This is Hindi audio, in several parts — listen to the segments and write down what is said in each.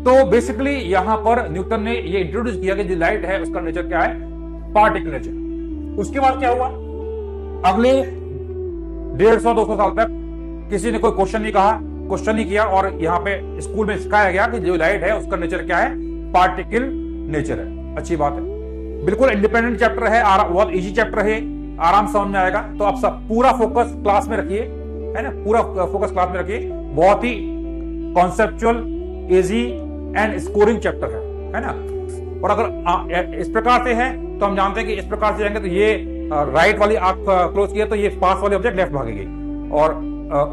तो बेसिकली यहां पर न्यूटन ने ये इंट्रोड्यूस किया कि जो लाइट है उसका नेचर क्या है, पार्टिकल नेचर। उसके बाद क्या हुआ, अगले 150-200 साल तक किसी ने कोई क्वेश्चन नहीं किया और यहाँ पे स्कूल में सिखाया गया कि जो लाइट है उसका नेचर क्या है, पार्टिकल नेचर है। अच्छी बात है, बिल्कुल इंडिपेंडेंट चैप्टर है, बहुत इजी चैप्टर है, आराम से समझ में आएगा। तो आप सब पूरा फोकस क्लास में रखिए, है ना, पूरा फोकस क्लास में रखिए। बहुत ही conceptual, easy and scoring chapter है ना। और अगर इस प्रकार से है तो हम जानते हैं कि इस प्रकार से जाएंगे तो ये राइट वाली आंख क्लोज किया तो ये पास वाली ऑब्जेक्ट लेफ्ट भागेगी, और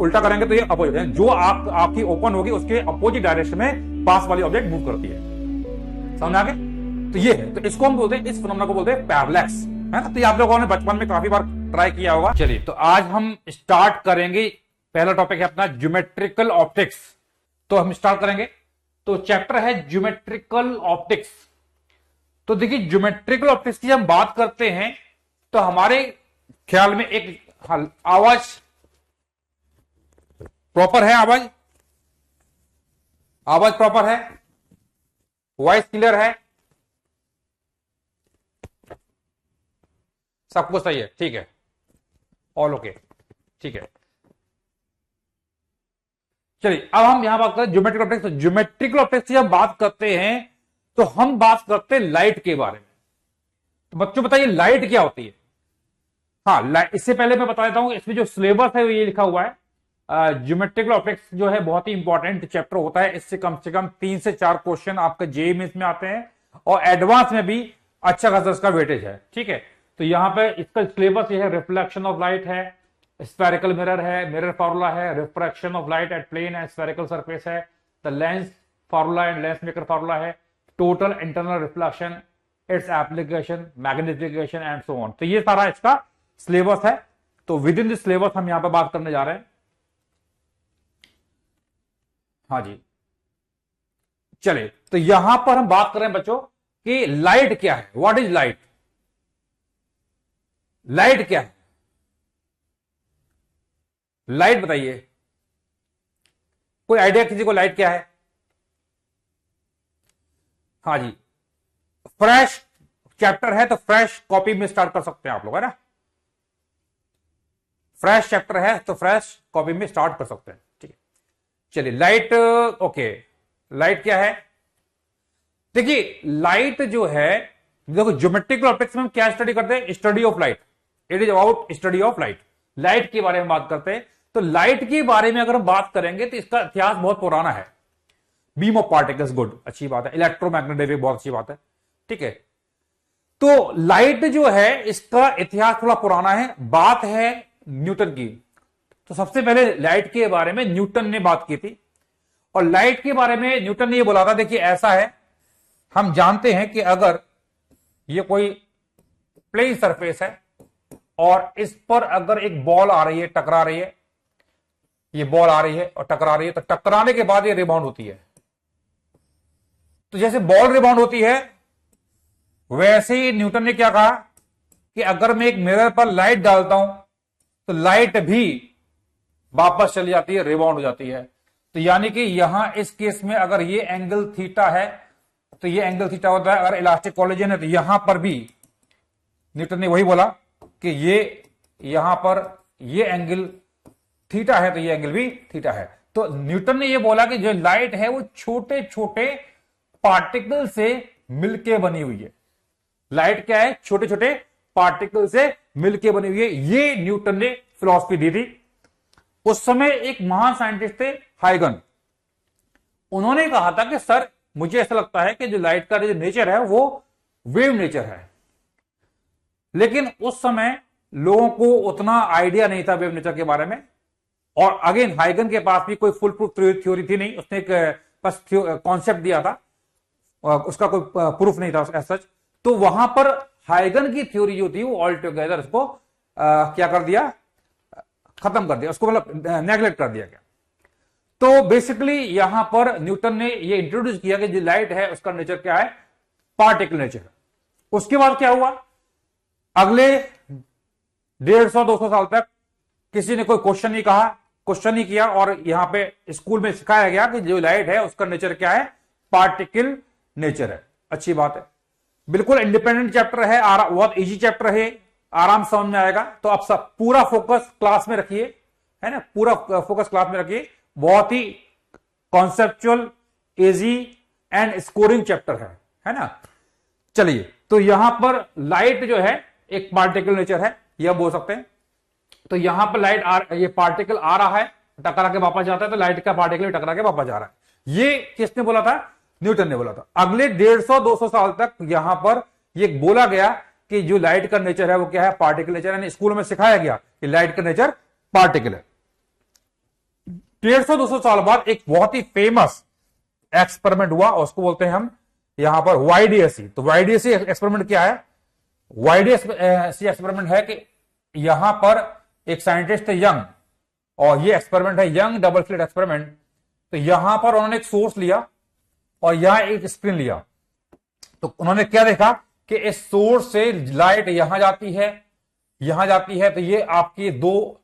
उल्टा करेंगे तो ये अपोजिट, जो आपकी ओपन होगी उसके अपोजिट डायरेक्शन में पास वाली ऑब्जेक्ट मूव करती है। समझ आ गए? तो ये है, तो इसको हम बोलते हैं, इस फिनोमेना को बोलते हैं पैरेलैक्स, है ना। तो ये आप लोगों ने बचपन में काफी बार ट्राई किया होगा। चलिए, तो आज हम स्टार्ट करेंगे, पहला टॉपिक है अपना ज्योमेट्रिकल ऑप्टिक्स। तो हम स्टार्ट करेंगे, तो चैप्टर है ज्योमेट्रिकल ऑप्टिक्स। तो देखिए, ज्योमेट्रिकल ऑप्टिक्स की हम बात करते हैं तो हमारे ख्याल में एक आवाज प्रॉपर है, आवाज प्रॉपर है, वॉइस क्लियर है, सब कुछ सही है, ठीक है, ऑल ओके, ठीक है। चलिए, अब हम यहां बात करते हैं ज्योमेट्रिकल ऑप्टिक्स। तो ज्योमेट्रिकल ऑप्टिक्स की हम बात करते हैं तो हम बात करते हैं लाइट के बारे में। तो बच्चों बताइए, लाइट क्या होती है? हाँ, इससे पहले मैं बता देता हूं, इसमें जो सिलेबस है वो ये लिखा हुआ है। ज्योमेट्रिकल ऑप्टिक्स जो है बहुत ही इंपॉर्टेंट चैप्टर होता है, इससे कम से कम 3 से 4 क्वेश्चन आपके जेईई मेंस में आते हैं और एडवांस में भी अच्छा खासा इसका वेटेज है, ठीक है। तो यहां पे इसका सिलेबस ये है, रिफ्लेक्शन ऑफ लाइट है, स्फेरिकल मिरर है, मिरर फार्मूला है, refraction of light at plane and spherical surface है, the lens formula and lens maker formula है, total internal reflection, its application, magnification and so on. तो ये सारा इसका सिलेबस है। तो विद इन दिस सिलेबस हम यहां पे बात करने जा रहे हैं। हाँ जी, चले, तो यहां पर हम बात कर रहे हैं बच्चों कि लाइट क्या है, व्हाट इज लाइट। लाइट क्या है, लाइट बताइए, कोई आइडिया किसी को लाइट क्या है? हाँ जी, फ्रेश चैप्टर है तो फ्रेश कॉपी में स्टार्ट कर सकते हैं आप लोग, है ना। फ्रेश चैप्टर है तो फ्रेश कॉपी में स्टार्ट कर सकते हैं, ठीक है। चलिए, लाइट, ओके, लाइट क्या है? देखिए, लाइट जो है, देखो ज्योमेट्रिकल ऑप्टिक्स में हम क्या स्टडी करते हैं, study of light. It is about study of light. Light के बारे में बात करते हैं। तो लाइट के बारे में अगर हम बात करेंगे तो इसका इतिहास बहुत पुराना है। बीम ऑफ पार्टिकल्स, गुड, अच्छी बात है। इलेक्ट्रोमैग्नेटिक वेव, बहुत अच्छी बात है, ठीक है। तो लाइट जो है इसका इतिहास थोड़ा पुराना है। बात है न्यूटन की, तो सबसे पहले लाइट के बारे में न्यूटन ने बात की थी। और लाइट के बारे में न्यूटन ने यह बोला था, देखिए ऐसा है, हम जानते हैं कि अगर ये कोई प्लेन सरफेस है और इस पर अगर एक बॉल आ रही है, टकरा रही है, ये बॉल आ रही है और टकरा रही है, तो टकराने के बाद ये रिबाउंड होती है। तो जैसे बॉल रिबाउंड होती है, वैसे ही न्यूटन ने क्या कहा कि अगर मैं एक मिरर पर लाइट डालता हूं तो लाइट भी वापस चली जाती है, रिबाउंड हो जाती है। तो यानी कि यहां इस केस में अगर ये एंगल थीटा है तो ये एंगल थीटा होता है, अगर इलास्टिक कोलिजन है तो यहां पर भी न्यूटन ने वही बोला कि ये यहां पर ये एंगल थीटा है तो ये एंगल भी थीटा है। तो न्यूटन ने ये बोला कि जो लाइट है वो छोटे छोटे पार्टिकल से मिलके बनी हुई है। लाइट क्या है, छोटे छोटे पार्टिकल से मिलके बनी हुई है। ये न्यूटन ने फिलॉसफी दी थी। उस समय एक महान साइंटिस्ट थे हाइगन, उन्होंने कहा था कि सर मुझे ऐसा लगता है कि जो लाइट का जो नेचर है वो वेव नेचर है। लेकिन उस समय लोगों को उतना आइडिया नहीं था वेव नेचर के बारे में। और अगेन हाइगन के पास भी कोई फुल प्रूफ थ्योरी थी नहीं, उसने एक बस कॉन्सेप्ट दिया था, उसका कोई प्रूफ नहीं था एज सच। तो वहां पर हाइगन की थ्योरी जो थी वो ऑल टुगेदर उसको क्या कर दिया, खत्म कर दिया, उसको मतलब नेग्लेक्ट कर दिया गया। तो बेसिकली यहां पर न्यूटन ने ये इंट्रोड्यूस किया कि जो लाइट है उसका नेचर क्या है, पार्टिकल नेचर। उसके बाद क्या हुआ, अगले 150-200 साल तक किसी ने कोई क्वेश्चन नहीं किया और यहां पे स्कूल में सिखाया गया कि जो लाइट है उसका नेचर क्या है, पार्टिकल नेचर है। अच्छी बात है, बिल्कुल इंडिपेंडेंट चैप्टर है, बहुत इजी चैप्टर है, आराम समझ में आएगा। तो आप सब पूरा फोकस क्लास में रखिए, है ना, पूरा फोकस क्लास में रखिए। बहुत ही conceptual, easy and scoring chapter है ना। चलिए, तो यहां पर लाइट जो है एक पार्टिकल नेचर है, यह बोल सकते हैं। तो यहां पर ये पार्टिकल आ रहा है, टकरा के वापस जाता है, तो लाइट का पार्टिकल टकरा के वापस जा रहा है। ये किसने बोला था? न्यूटन ने बोला था। अगले 150-200 साल तक यहां पर ये बोला गया कि जो लाइट का नेचर है वो क्या है? Particle nature. यानी स्कूल में सिखाया गया कि लाइट का नेचर पार्टिकल है। 150-200 साल बाद एक बहुत ही फेमस एक्सपेरिमेंट हुआ, और उसको बोलते हैं हम यहां पर वाईडीएससी। तो वाईडीएससी एक्सपेरिमेंट क्या है? वाईडीएससी एक्सपेरिमेंट है कि यहां पर एक साइंटिस्ट है यंग, और ये एक्सपेरिमेंट है यंग डबल स्लिट एक्सपेरिमेंट। तो यहां पर उन्होंने एक सोर्स लिया और यहां एक स्क्रीन लिया। तो उन्होंने क्या देखा कि इस सोर्स से लाइट यहां जाती है, यहां जाती है, तो ये आपकी दो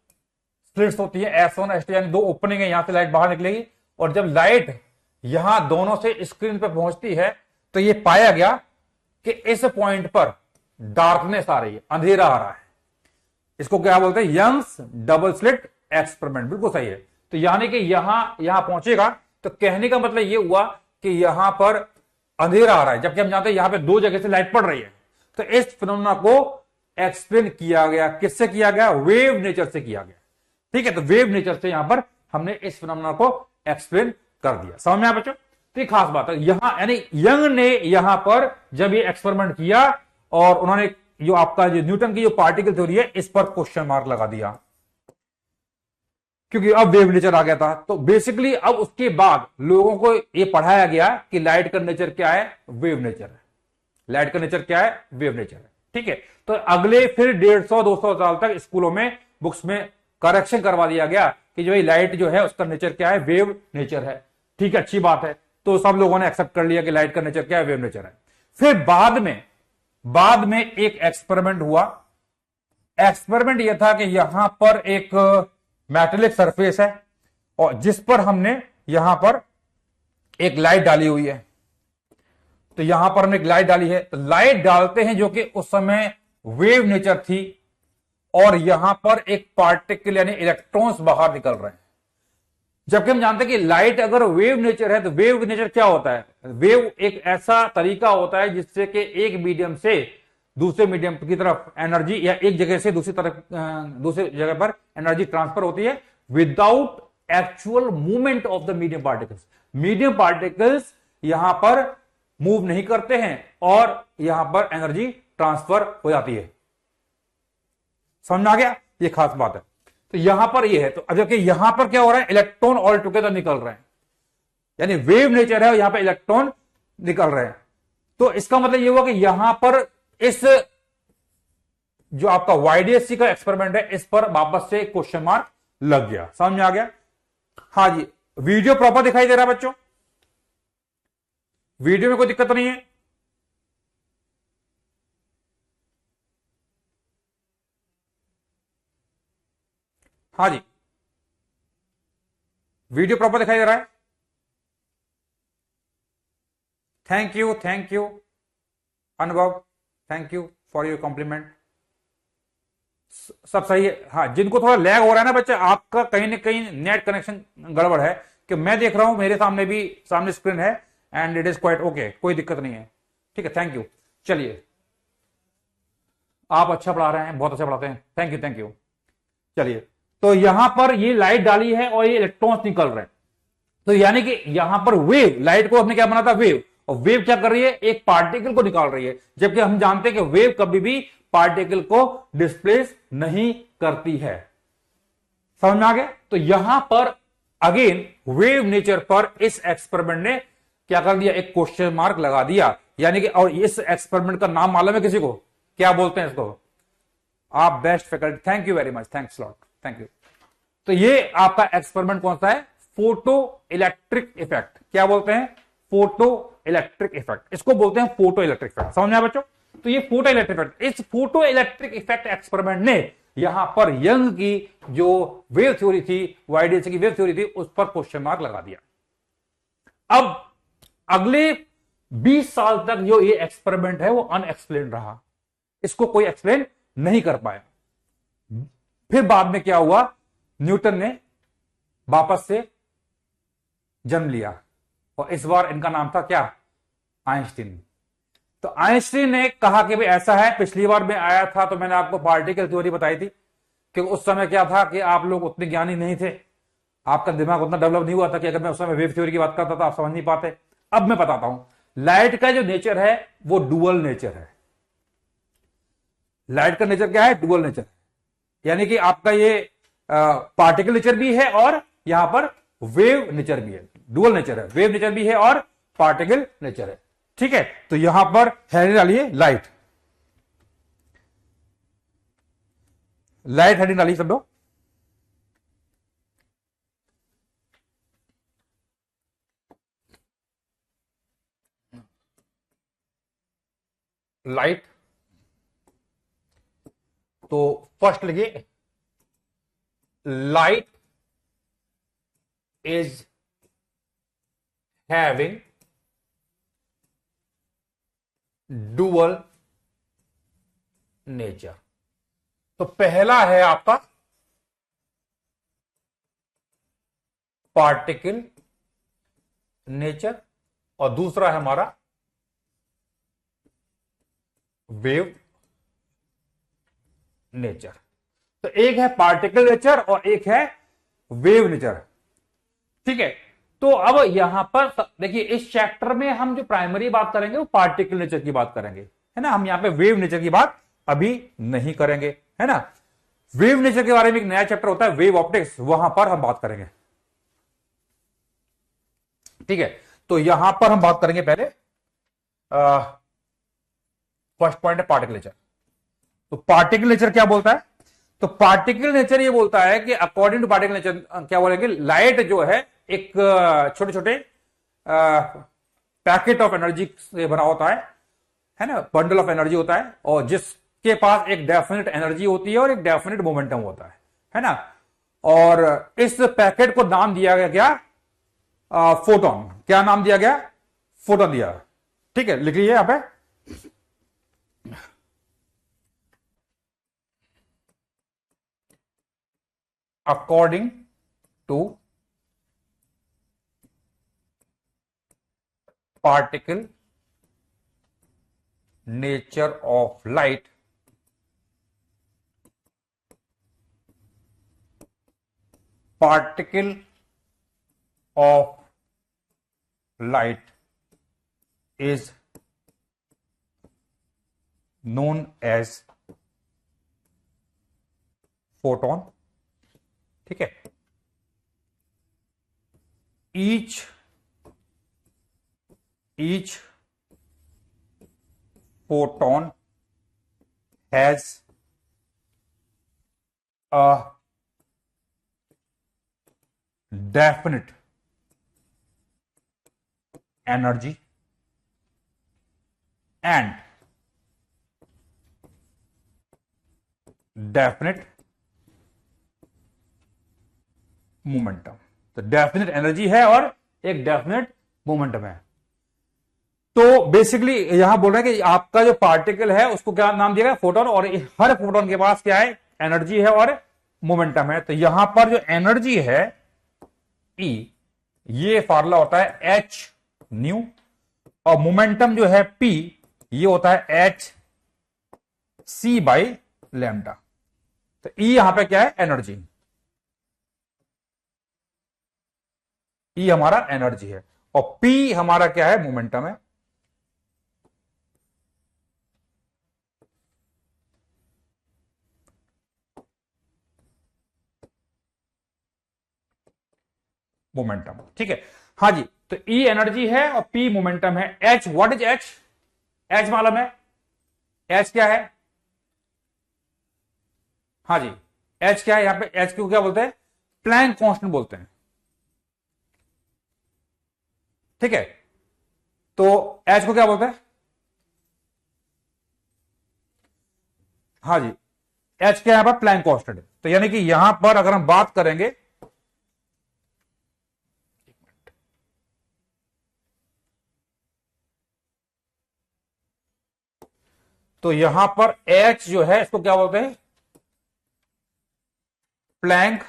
स्लिट्स होती है, S1 S2, यानी दो ओपनिंग है, यहां से लाइट बाहर निकलेगी। और जब लाइट यहां दोनों से स्क्रीन पर पहुंचती है तो ये पाया गया कि इस पॉइंट पर डार्कनेस आ रही है, अंधेरा आ रहा है। इसको क्या बोलते हैं? Young's double slit experiment. बिल्कुल सही है। तो यानी कि यहां पहुंचेगा, तो कहने का मतलब यह हुआ कि यहां पर अंधेरा आ रहा है, जबकि हम जानते हैं यहां पे दो जगह से लाइट पड़ रही है। तो इस फिनोमेना को एक्सप्लेन किया गया, किससे किया गया? वेव नेचर से किया गया। ठीक है, तो वेव नेचर से यहां पर हमने इस फिनोमेना को एक्सप्लेन कर दिया। समझ में आया बच्चों? तो ये खास बात है। यहां यानी यंग ने यहां पर जब ये एक्सपेरिमेंट किया और उन्होंने जो आपका जो न्यूटन की जो पार्टिकल थ्योरी है इस पर क्वेश्चन मार्क लगा दिया, क्योंकि अब वेव नेचर आ गया था। तो बेसिकली अब उसके बाद लोगों को यह पढ़ाया गया कि लाइट का नेचर क्या है? वेव नेचर है। लाइट का नेचर क्या है? वेव नेचर है। ठीक है, तो अगले फिर 150-200 साल तक स्कूलों में बुक्स में करेक्शन करवा दिया गया कि जो ये लाइट जो है उसका नेचर क्या है? वेव नेचर है। ठीक है, अच्छी बात है। तो सब लोगों ने एक्सेप्ट कर लिया कि लाइट का नेचर क्या है? वेव नेचर है। फिर बाद में एक एक्सपेरिमेंट हुआ। एक्सपेरिमेंट यह था कि यहां पर एक मेटेलिक सरफेस है और जिस पर हमने यहां पर एक लाइट डाली हुई है। तो यहां पर हमने एक लाइट डाली है, तो लाइट डालते हैं जो कि उस समय वेव नेचर थी, और यहां पर एक पार्टिकल यानी इलेक्ट्रॉन्स बाहर निकल रहे हैं। जबकि हम जानते हैं कि लाइट अगर वेव नेचर है, तो वेव नेचर क्या होता है? वेव एक ऐसा तरीका होता है जिससे कि एक मीडियम से दूसरे मीडियम की तरफ एनर्जी, या एक जगह से दूसरी जगह पर एनर्जी ट्रांसफर होती है without actual movement of the medium particles. Medium particles यहां पर मूव नहीं करते हैं और यहां पर एनर्जी ट्रांसफर हो जाती है। समझ आ गया? ये खास बात है। तो यहां पर ये है। तो अब जबकि यहां पर क्या हो रहा है? इलेक्ट्रॉन ऑल टुगेदर निकल रहे हैं, यानी वेव नेचर है और यहां पर इलेक्ट्रॉन निकल रहे हैं। तो इसका मतलब यह हुआ कि यहां पर इस जो आपका वाईडीएससी का एक्सपेरिमेंट है इस पर वापस से क्वेश्चन मार्क लग गया। समझ में आ गया? हाँ जी, वीडियो प्रॉपर दिखाई दे रहा है बच्चों? वीडियो में कोई दिक्कत नहीं है? हाँ जी, वीडियो प्रॉपर दिखाई दे रहा है? Thank you Anubhav, thank you for your compliment. सब सही है। हाँ, जिनको थोड़ा लैग हो रहा है ना बच्चा, आपका कहीं ना कहीं नेट कनेक्शन गड़बड़ है, कि मैं देख रहा हूं मेरे सामने भी सामने स्क्रीन है and it is quite okay, कोई दिक्कत नहीं है। ठीक है, थैंक यू। चलिए, आप अच्छा पढ़ा रहे हैं, बहुत अच्छा पढ़ाते हैं, थैंक यू। चलिए, तो यहां पर ये लाइट डाली है और ये इलेक्ट्रॉन्स निकल रहे हैं। तो यानी कि यहां पर वेव, लाइट को हमने क्या बना था? वेव। और वेव क्या कर रही है? एक पार्टिकल को निकाल रही है, जबकि हम जानते हैं कि वेव कभी भी पार्टिकल को डिस्प्लेस नहीं करती है। समझ में आ गया? तो यहां पर अगेन वेव नेचर पर इस एक्सपेरिमेंट ने क्या कर दिया? एक क्वेश्चन मार्क लगा दिया। यानी कि, और इस एक्सपेरिमेंट का नाम मालूम है किसी को? क्या बोलते हैं इसको? आप best faculty, thank you very much, thanks lot, thank you. तो ये आपका एक्सपेरिमेंट कौन सा है? Photo electric effect. क्या बोलते हैं? Photo electric effect. इसको बोलते हैं फोटो इलेक्ट्रिक इफेक्ट। समझ में आया बच्चों? तो ये फोटो इलेक्ट्रिक इफेक्ट, इस फोटो इलेक्ट्रिक इफेक्ट एक्सपेरिमेंट ने यहां पर यंग की जो वेव थ्योरी थी, वाईडीएससी की वेव थ्योरी थी, उस पर क्वेश्चन मार्क लगा दिया। अब अगले 20 साल तक जो ये एक्सपेरिमेंट है वो अनएक्सप्लेन रहा, इसको कोई एक्सप्लेन नहीं कर पाया। फिर बाद में क्या हुआ, न्यूटन ने वापस से जन्म लिया और इस बार इनका नाम था क्या, आइंस्टीन। तो आइंस्टीन ने कहा कि भाई ऐसा है, पिछली बार मैं आया था तो मैंने आपको पार्टिकल थ्योरी बताई थी कि उस समय क्या था कि आप लोग उतने ज्ञानी नहीं थे, आपका दिमाग उतना डेवलप नहीं हुआ था कि अगर मैं उस समय वेव थ्योरी की बात करता तो आप समझ नहीं पाते। अब मैं बताता हूं, लाइट का जो नेचर है वो डुअल नेचर है। लाइट का नेचर क्या है, डुअल नेचर, यानी कि आपका ये पार्टिकल नेचर भी है और यहां पर वेव नेचर भी है, डुअल नेचर है, वेव नेचर भी है और पार्टिकल नेचर है। ठीक है, तो यहां पर हेडिंग डालिए लाइट, लाइट हेडिंग डालिए सब लोग। लाइट, तो फर्स्ट लिखिए, light is having dual nature. तो पहला है आपका पार्टिकल नेचर और दूसरा है हमारा वेव नेचर। तो एक है पार्टिकल नेचर और एक है वेव नेचर। ठीक है, तो अब यहां पर देखिए, इस चैप्टर में हम जो प्राइमरी बात करेंगे वो पार्टिकल नेचर की बात करेंगे, है ना। हम यहां पे वेव नेचर की बात अभी नहीं करेंगे, है ना। वेव नेचर के बारे में एक नया चैप्टर होता है वेव ऑप्टिक्स, वहां पर हम बात करेंगे। ठीक है, तो यहां पर हम बात करेंगे पहले फर्स्ट पॉइंट है पार्टिकल नेचर। तो पार्टिकल नेचर क्या बोलता है, तो पार्टिकल नेचर ये बोलता है कि अकॉर्डिंग टू पार्टिकल नेचर क्या बोलेंगे, लाइट जो है एक छोटे छोटे पैकेट ऑफ एनर्जी से बना होता है ना, बंडल ऑफ एनर्जी होता है, और जिसके पास एक डेफिनेट एनर्जी होती है और एक डेफिनेट मोमेंटम होता है ना। और इस पैकेट को नाम दिया गया क्या, फोटोन। क्या नाम दिया गया, फोटोन दिया। ठीक है, लिख लीजिए यहां पे, according to particle nature of light, particle of light is known as photon। ठीक है, each photon has a definite energy and definite momentum. तो डेफिनेट एनर्जी है और एक डेफिनेट मोमेंटम है। तो बेसिकली यहां बोल रहे हैं कि आपका जो पार्टिकल है उसको क्या नाम दिया गया, फोटोन, और हर फोटोन के पास क्या है, एनर्जी है और मोमेंटम है। तो यहां पर जो एनर्जी है E, ये फार्मूला होता है एच न्यू, और मोमेंटम जो है P, ये होता है एच सी बाई लैम्डा। तो E यहां पे क्या है, एनर्जी, E हमारा एनर्जी है और P हमारा क्या है, मोमेंटम है। मोमेंटम, ठीक है। हाँ जी, तो E एनर्जी है और P मोमेंटम है। H, what is H, H मालूम है, H क्या है, हाँ जी, H क्या है, यहां पे H को क्या बोलते हैं, प्लैंक कांस्टेंट बोलते हैं। ठीक है, तो H को क्या बोलते हैं, हाँ जी, H क्या है, प्लैंक कांस्टेंट। तो यानी कि यहां पर अगर हम बात करेंगे, तो यहां पर H जो है इसको क्या बोलते हैं, प्लैंक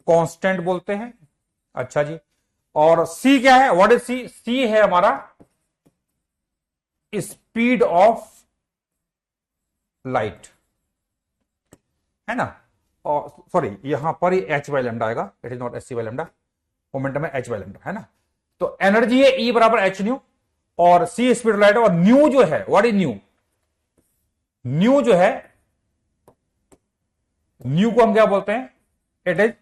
कांस्टेंट बोलते हैं। अच्छा जी, और C क्या है, व्हाट इज C? C है हमारा स्पीड ऑफ लाइट, है ना। और सॉरी, यहां पर ही h बाई लैम्डा आएगा, it is not H C by lambda, momentum है h बाई लैम्डा, है ना। तो एनर्जी है E बराबर एच न्यू, और C स्पीड ऑफ लाइट, और न्यू जो है, व्हाट इज न्यू? न्यू जो है, न्यू को हम क्या बोलते हैं, it is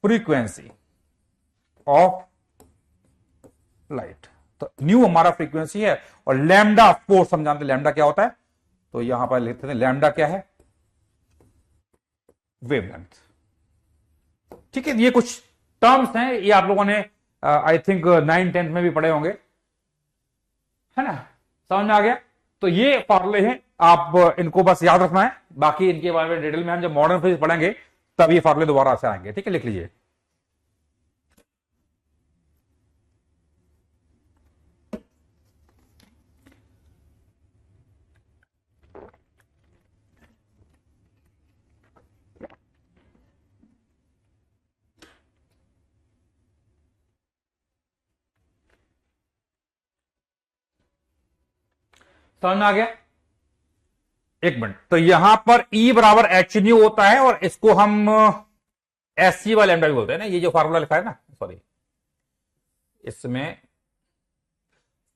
frequency of light. तो न्यू हमारा फ्रीक्वेंसी है, और लैम्डा ऑफ कोर्स हम जानते हैं लैम्डा क्या होता है, तो यहां पर लिखते हैं लैम्डा क्या है, वेवलेंथ। ठीक है, ये कुछ टर्म्स हैं, ये आप लोगों ने आई थिंक 9th-10th में भी पढ़े होंगे, है ना, समझ में आ गया। तो ये फॉर्मूले हैं, आप इनको बस याद रखना है, बाकी इनके बारे में डिटेल में हम जब मॉडर्न फिजिक्स पढ़ेंगे तब ये फॉर्मूले दोबारा से आएंगे। ठीक है, लिख लीजिए। समझ में आ गया, एक मिनट। तो यहां पर E बराबर एच न्यू होता है, और इसको हम एस सी वाई लैम्डा भी बोलते हैं ना, ये जो फार्मूला लिखा है ना, सॉरी, इसमें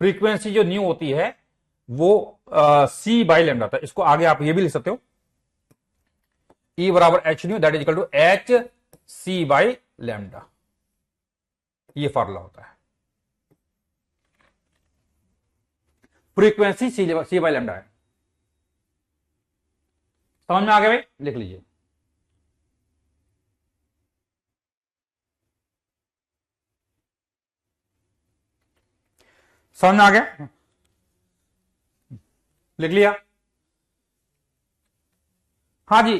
फ्रीक्वेंसी जो न्यू होती है वो C बाई लैम्डा था, इसको आगे आप ये भी लिख सकते हो, E बराबर H nu that is equal to H C by lambda, ये फार्मूला होता है। फ्रीक्वेंसी C बाई लैम्डा है। समझ में आ गया भाई, लिख लीजिए। समझ में आ गया, लिख लिया। हाँ जी,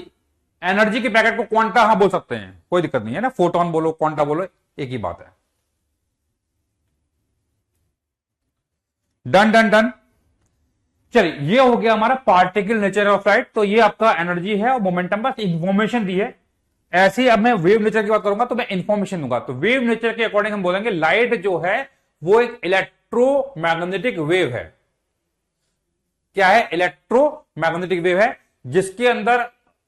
एनर्जी के पैकेट को क्वांटा हाँ बोल सकते हैं, कोई दिक्कत नहीं है ना, फोटोन बोलो क्वांटा बोलो, एक ही बात है। Done done done. चलिए, ये हो गया हमारा पार्टिकल नेचर ऑफ लाइट। तो ये आपका एनर्जी है और मोमेंटम, बस इंफॉर्मेशन दी है। ऐसे ही अब मैं वेव नेचर की बात करूंगा तो मैं इंफॉर्मेशन दूंगा। तो वेव नेचर के अकॉर्डिंग हम बोलेंगे लाइट जो है वो एक इलेक्ट्रोमैग्नेटिक वेव है। क्या है? इलेक्ट्रोमैग्नेटिक वेव है, जिसके अंदर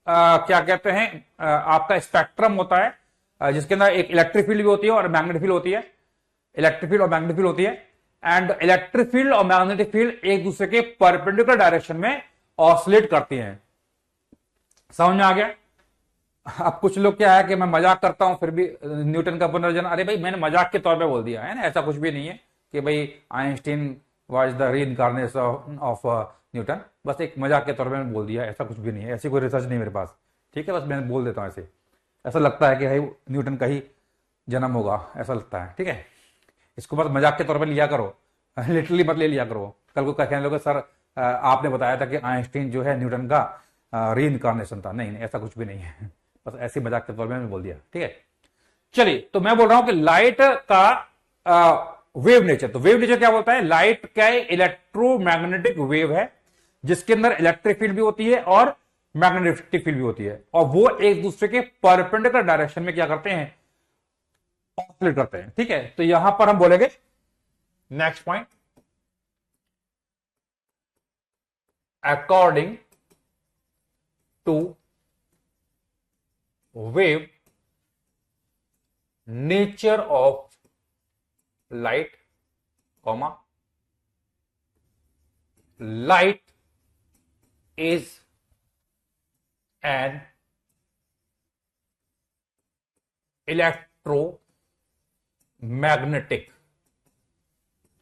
क्या कहते हैं, आपका स्पेक्ट्रम होता है, जिसके अंदर एक इलेक्ट्रिक फील्ड भी होती है और मैग्नेटिक फील्ड होती है। इलेक्ट्रिक फील्ड और मैग्नेटिक फील्ड होती है, एंड इलेक्ट्रिक फील्ड और मैग्नेटिक फील्ड एक दूसरे के परपेंडिकुलर डायरेक्शन में ऑसिलेट करती हैं। समझ में आ गया? अब कुछ लोग क्या है कि मैं मजाक करता हूं फिर भी न्यूटन का पुनर्जन्म, अरे भाई मैंने मजाक के तौर पे बोल दिया है ना, ऐसा कुछ भी नहीं है कि भाई Einstein was the reincarnation of Newton, बस एक मजाक के तौर पे मैंने बोल दिया, ऐसा कुछ भी नहीं है, ऐसी कोई रिसर्च नहीं मेरे पास। ठीक है, बस मैं बोल देता हूं ऐसे, ऐसा लगता है कि भाई न्यूटन का ही जन्म होगा, ऐसा लगता है। ठीक है, इसको बस मजाक के तौर पर लिया करो, लिटरली मत ले लिया करो। कल को कहने लोगे सर आपने बताया था कि आइंस्टीन जो है न्यूटन का रीइंकार्नेशन था। नहीं नहीं, ऐसा कुछ भी नहीं है, बस ऐसे मजाक के तौर पर मैंने बोल दिया। ठीक है, चलिए, तो मैं बोल रहा हूं कि लाइट का वेव नेचर, तो वेव नेचर क्या बोलता है, लाइट क्या है, इलेक्ट्रोमैग्नेटिक वेव है, जिसके अंदर इलेक्ट्रिक फील्ड भी होती है और मैग्नेटिक फील्ड भी होती है, और वो एक दूसरे के परपेंडिकुलर डायरेक्शन में क्या करते हैं, ऑसिलेट करते हैं। ठीक है, तो यहां पर हम बोलेंगे next point, according to wave nature of light, comma, light is an electromagnetic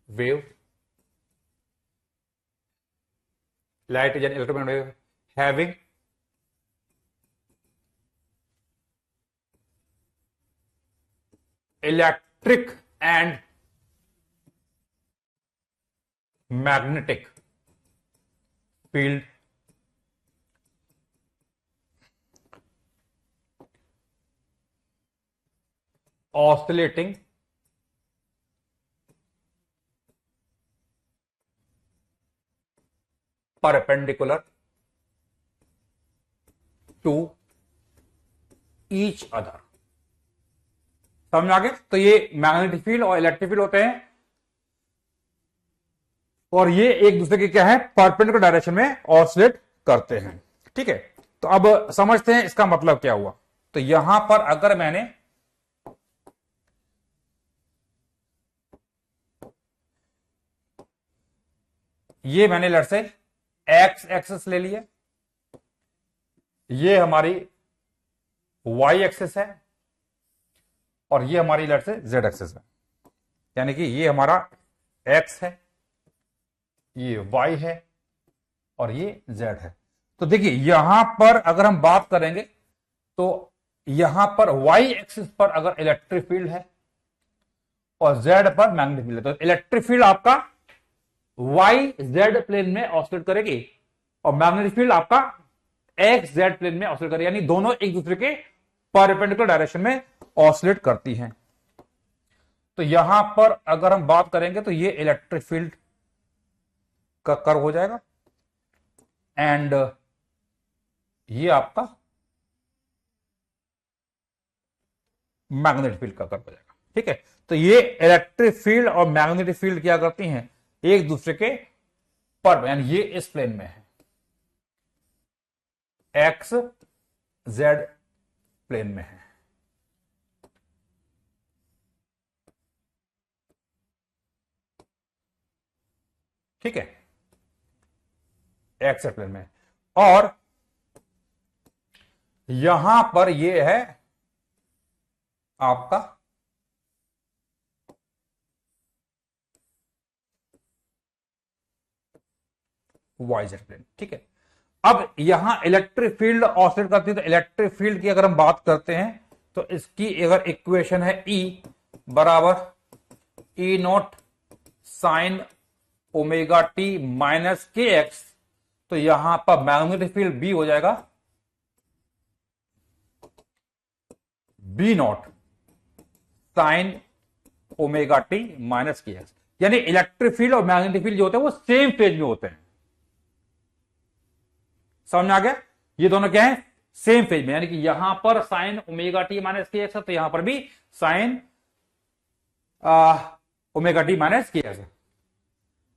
wave. Light is an electromagnetic wave having electric and magnetic field oscillating perpendicular to each other. समझ आ गया? तो ये मैग्नेटिक फील्ड और इलेक्ट्रिक फील्ड होते हैं और ये एक दूसरे के क्या है, परपेंडिकुलर डायरेक्शन में ऑसिलेट करते हैं। ठीक है, तो अब समझते हैं इसका मतलब क्या हुआ। तो यहां पर अगर मैंने ये मैंने लेट से एक्स एक्सिस ले लिया, ये हमारी वाई एक्सिस है और ये हमारी लेट से जेड एक्सिस है। यानी कि ये हमारा एक्स है, ये वाई है और ये जेड है। तो देखिए यहां पर अगर हम बात करेंगे तो यहां पर वाई एक्सिस पर अगर इलेक्ट्रिक फील्ड है और जेड पर मैग्नेटिक फील्ड है, तो इलेक्ट्रिक फील्ड आपका वाई जेड प्लेन में ऑसिलेट करेगी और मैग्नेटिक फील्ड आपका एक्स जेड प्लेन में ऑसिलेट करेगी। यानी दोनों एक दूसरे के परपेंडिकुलर डायरेक्शन में ऑसिलेट करती हैं। तो यहां पर अगर हम बात करेंगे तो ये इलेक्ट्रिक फील्ड का कर्व हो जाएगा एंड ये आपका मैग्नेटिक फील्ड का कर्व हो जाएगा। ठीक है, तो ये इलेक्ट्रिक फील्ड और मैग्नेटिक फील्ड क्या करती हैं, एक दूसरे के पर, यानी ये इस प्लेन में है, एक्स जेड प्लेन में है। ठीक है, एक्स जेड प्लेन में, और यहां पर ये है आपका वाई जेड प्लेन। ठीक है, अब यहां इलेक्ट्रिक फील्ड ऑसिलेट करती है, तो इलेक्ट्रिक फील्ड की अगर हम बात करते हैं तो इसकी अगर इक्वेशन है E बराबर E not sine omega T minus के एक्स, तो यहां पर मैग्नेटिक फील्ड B हो जाएगा B not sine omega T minus के एक्स। यानी इलेक्ट्रिक फील्ड और मैग्नेटिक फील्ड जो होते हैं वो सेम फेज में होते हैं। समझ में आ गया? ये दोनों क्या है, सेम फेज में। यानी कि यहां पर साइन ओमेगा टी माइनस के एक्स है, तो यहां पर भी साइन ओमेगा टी माइनस के एक्स है।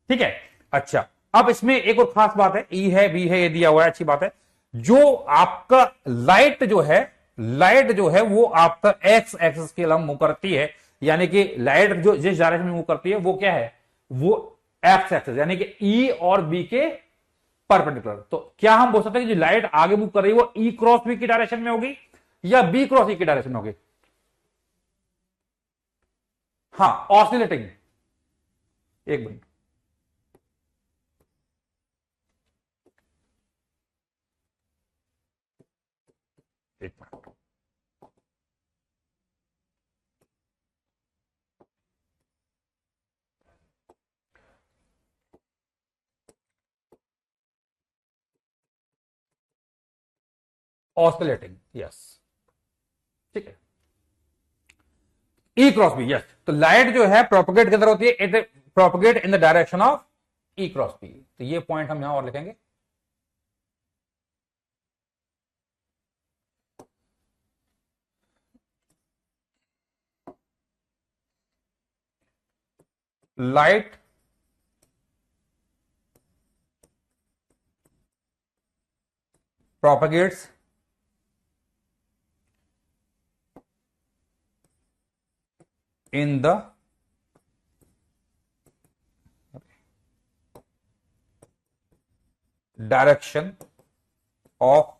ठीक है, अच्छा अब इसमें एक और खास बात है, ई है बी है ये दिया हुआ है, अच्छी बात है। जो आपका लाइट जो है वो आपका एक्स एक्सिस के लंब मूव करती है। यानी कि लाइट जो जिस डायरेक्शन में मूव करती है वो क्या है, वो एक्स एक्सिस, यानी कि ई और बी के परपेंडिकुलर। तो क्या हम बोल सकते हैं कि जो लाइट आगे मूव कर रही है वो ई क्रॉस बी की डायरेक्शन में होगी या बी क्रॉस ई की डायरेक्शन में होगी? हाँ, ऑसिलेटिंग। एक मिनट, एक मिनट, ऑसिलेटिंग, यस। ठीक है, ई क्रॉस बी, यस। तो लाइट जो है प्रोपोगेट किधर होती है, it propagate in the direction of E cross B. तो ये पॉइंट हम यहां और लिखेंगे। Light propagates in the direction of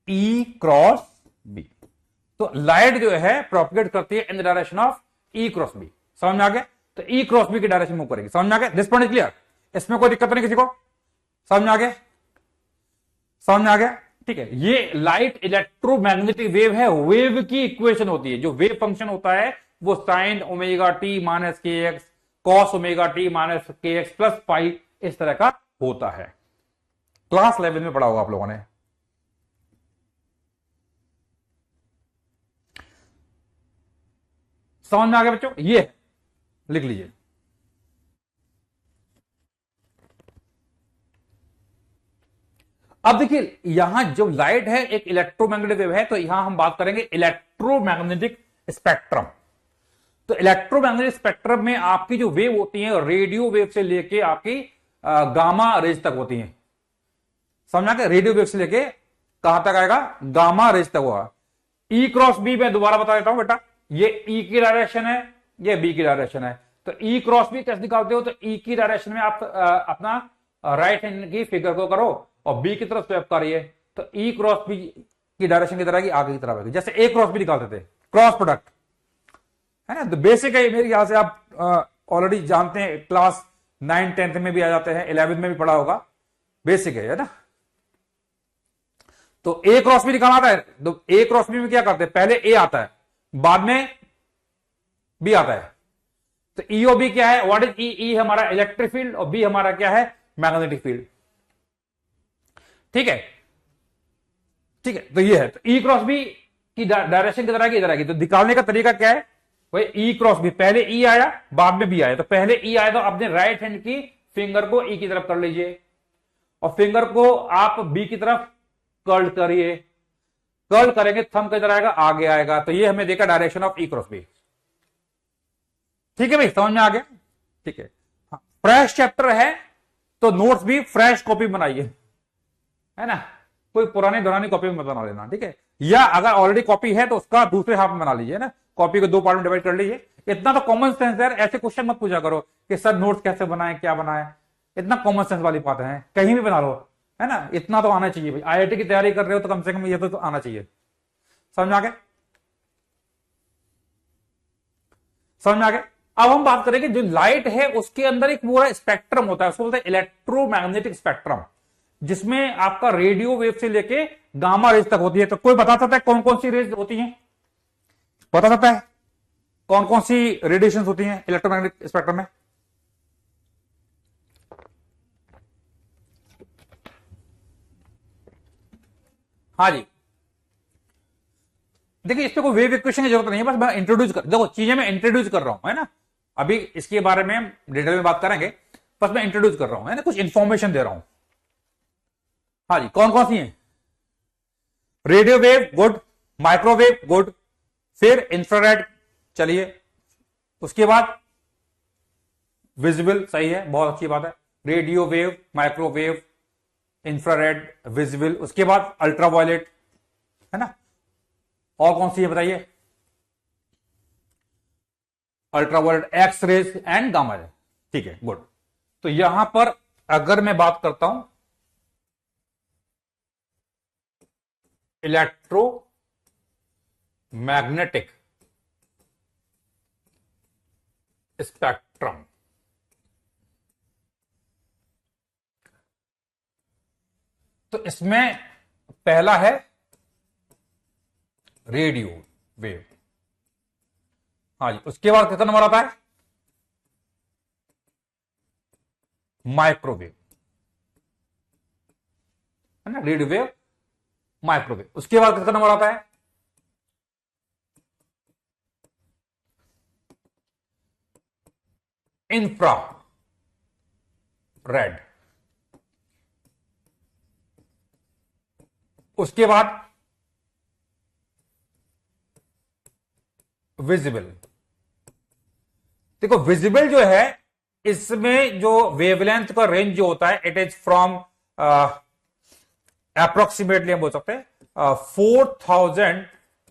E cross B. तो लाइट जो है प्रोपगेट करती है in the direction of E cross B. समझ में आ गया? तो ई क्रॉस बी की डायरेक्शन मूव करेगी। समझ में आ गया? दिस पॉइंट इज क्लियर, इसमें कोई दिक्कत नहीं किसी को? समझ में आ गया? समझ में आ गया? ठीक है, ये लाइट इलेक्ट्रोमैग्नेटिक वेव है, वेव की इक्वेशन होती है। जो वेव फंक्शन होता है वो साइन ओमेगा टी माइनस के x cos omega T minus के एक्स प्लस पाई इस तरह का होता है। क्लास लेवल में पढ़ा होगा आप लोगों ने। समझ में आ गया बच्चों? ये लिख लीजिए। अब देखिए यहां जो लाइट है एक इलेक्ट्रोमैग्नेटिक वेव है, तो यहां हम बात करेंगे इलेक्ट्रोमैग्नेटिक स्पेक्ट्रम। तो इलेक्ट्रोमैग्नेटिक स्पेक्ट्रम में आपकी जो वेव होती है रेडियो वेव से लेके आपकी गामा रेज तक होती है। समझा के रेडियो वेव से लेके कहां तक आएगा, गामा रेज तक होगा। ई क्रॉस बी मैं दोबारा बता देता हूं बेटा, ये ई की डायरेक्शन है, ये बी की डायरेक्शन है। तो ई क्रॉस बी कैसे निकालते हो, तो ई की डायरेक्शन में आप अपना राइट हैंड की फिगर को करो और बी की तरफ स्वेप करिए, तो ई क्रॉस बी की डायरेक्शन की तरह की आगे की तरफ आएगी, जैसे ए क्रॉस बी निकालते थे, क्रॉस प्रोडक्ट है ना। तो बेसिक है मेरे ख्याल से आप ऑलरेडी जानते हैं, क्लास 9 10th में भी आ जाते हैं, 11th में भी पढ़ा होगा, बेसिक है ना। तो ए क्रॉस बी निकालना आता है, तो ए क्रॉस बी में क्या करते हैं, पहले ए आता है बाद में बी आता है। तो ई ओ बी क्या है, व्हाट इज ई, ई हमारा इलेक्ट्रिक फील्ड और बी हमारा क्या है, मैग्नेटिक फील्ड। ठीक है, ठीक है, तो ये है। तो ई क्रॉस बी की डायरेक्शन की तरह की इधर आएगी, तो निकालने का तरीका क्या है भाई, ई क्रॉस बी, पहले ई आया बाद में बी आया, तो पहले ई आया तो अपने राइट हैंड की फिंगर को ई की तरफ कर लीजिए और फिंगर को आप बी की तरफ कर्ल करिए, कर्ल करेंगे थंब किधर आएगा, आगे आएगा। तो ये हमें देखा direction of E cross B. ठीक है भाई, समझ में आ गया। ठीक है, फ्रेश चैप्टर है तो नोट्स भी फ्रेश कॉपी बनाइए, है ना, कोई पुरानी दौरानी कॉपी में बना लेना। ठीक है, या अगर ऑलरेडी कॉपी है तो उसका दूसरे हाफ में बना लीजिए ना, कॉपी को 2 पार्ट में डिवाइड कर लीजिए। इतना तो कॉमन सेंस है, ऐसे क्वेश्चन मत पूछा करो कि सर नोट्स कैसे बनाए क्या बनाए, इतना कॉमन सेंस वाली बात है, कहीं भी बना लो, है ना, इतना तो आना चाहिए भाई। आईआईटी की तैयारी कर रहे हो तो कम से कम ये तो आना चाहिए। समझ में आ गया, समझ में आ गया। अब हम बात करेंगे जो लाइट है उसके अंदर एक पूरा स्पेक्ट्रम होता है, उसको बोलते हैं इलेक्ट्रोमैग्नेटिक स्पेक्ट्रम, जिसमें आपका रेडियो वेव से लेके गामा रेज तक होती है। तो कोई बता सकता है कौन कौन सी रेज होती हैं, बता सकता है कौन कौन सी रेडिएशन होती हैं इलेक्ट्रोमैग्नेटिक स्पेक्ट्रम में? हाँ जी, देखिए इस पे कोई वेव इक्वेशन की जरूरत नहीं है, बस मैं इंट्रोड्यूस कर, देखो चीजें मैं इंट्रोड्यूस कर रहा हूं, है ना, अभी इसके बारे में डिटेल में बात करेंगे, बस मैं इंट्रोड्यूस कर रहा हूं, है ना, कुछ इंफॉर्मेशन दे रहा हूं। हाँ जी, कौन कौन सी हैं? Radio wave good, microwave good, फिर इंफ्रारेड, चलिए उसके बाद विजिबल, सही है, बहुत अच्छी बात है, radio wave, microwave, infrared, visible, उसके बाद अल्ट्रावायलेट, है ना, और कौन सी है बताइए? Ultraviolet, X rays and gamma ray. ठीक है, गुड। तो यहां पर अगर मैं बात करता हूं इलेक्ट्रो मैग्नेटिक स्पेक्ट्रम, तो इसमें पहला है रेडियो वेव। हाँ जी, उसके बाद कितना नंबर आता है? माइक्रोवेव, है ना, रेडियो वेव, माइक्रोवेव। उसके बाद कितना नंबर आता है? Infra red. उसके बाद विजिबल। देखो विजिबल जो है इसमें जो वेवलेंथ का रेंज जो होता है इट इज फ्रॉम अप्रोक्सीमेटली हम बोल सकते हैं 4000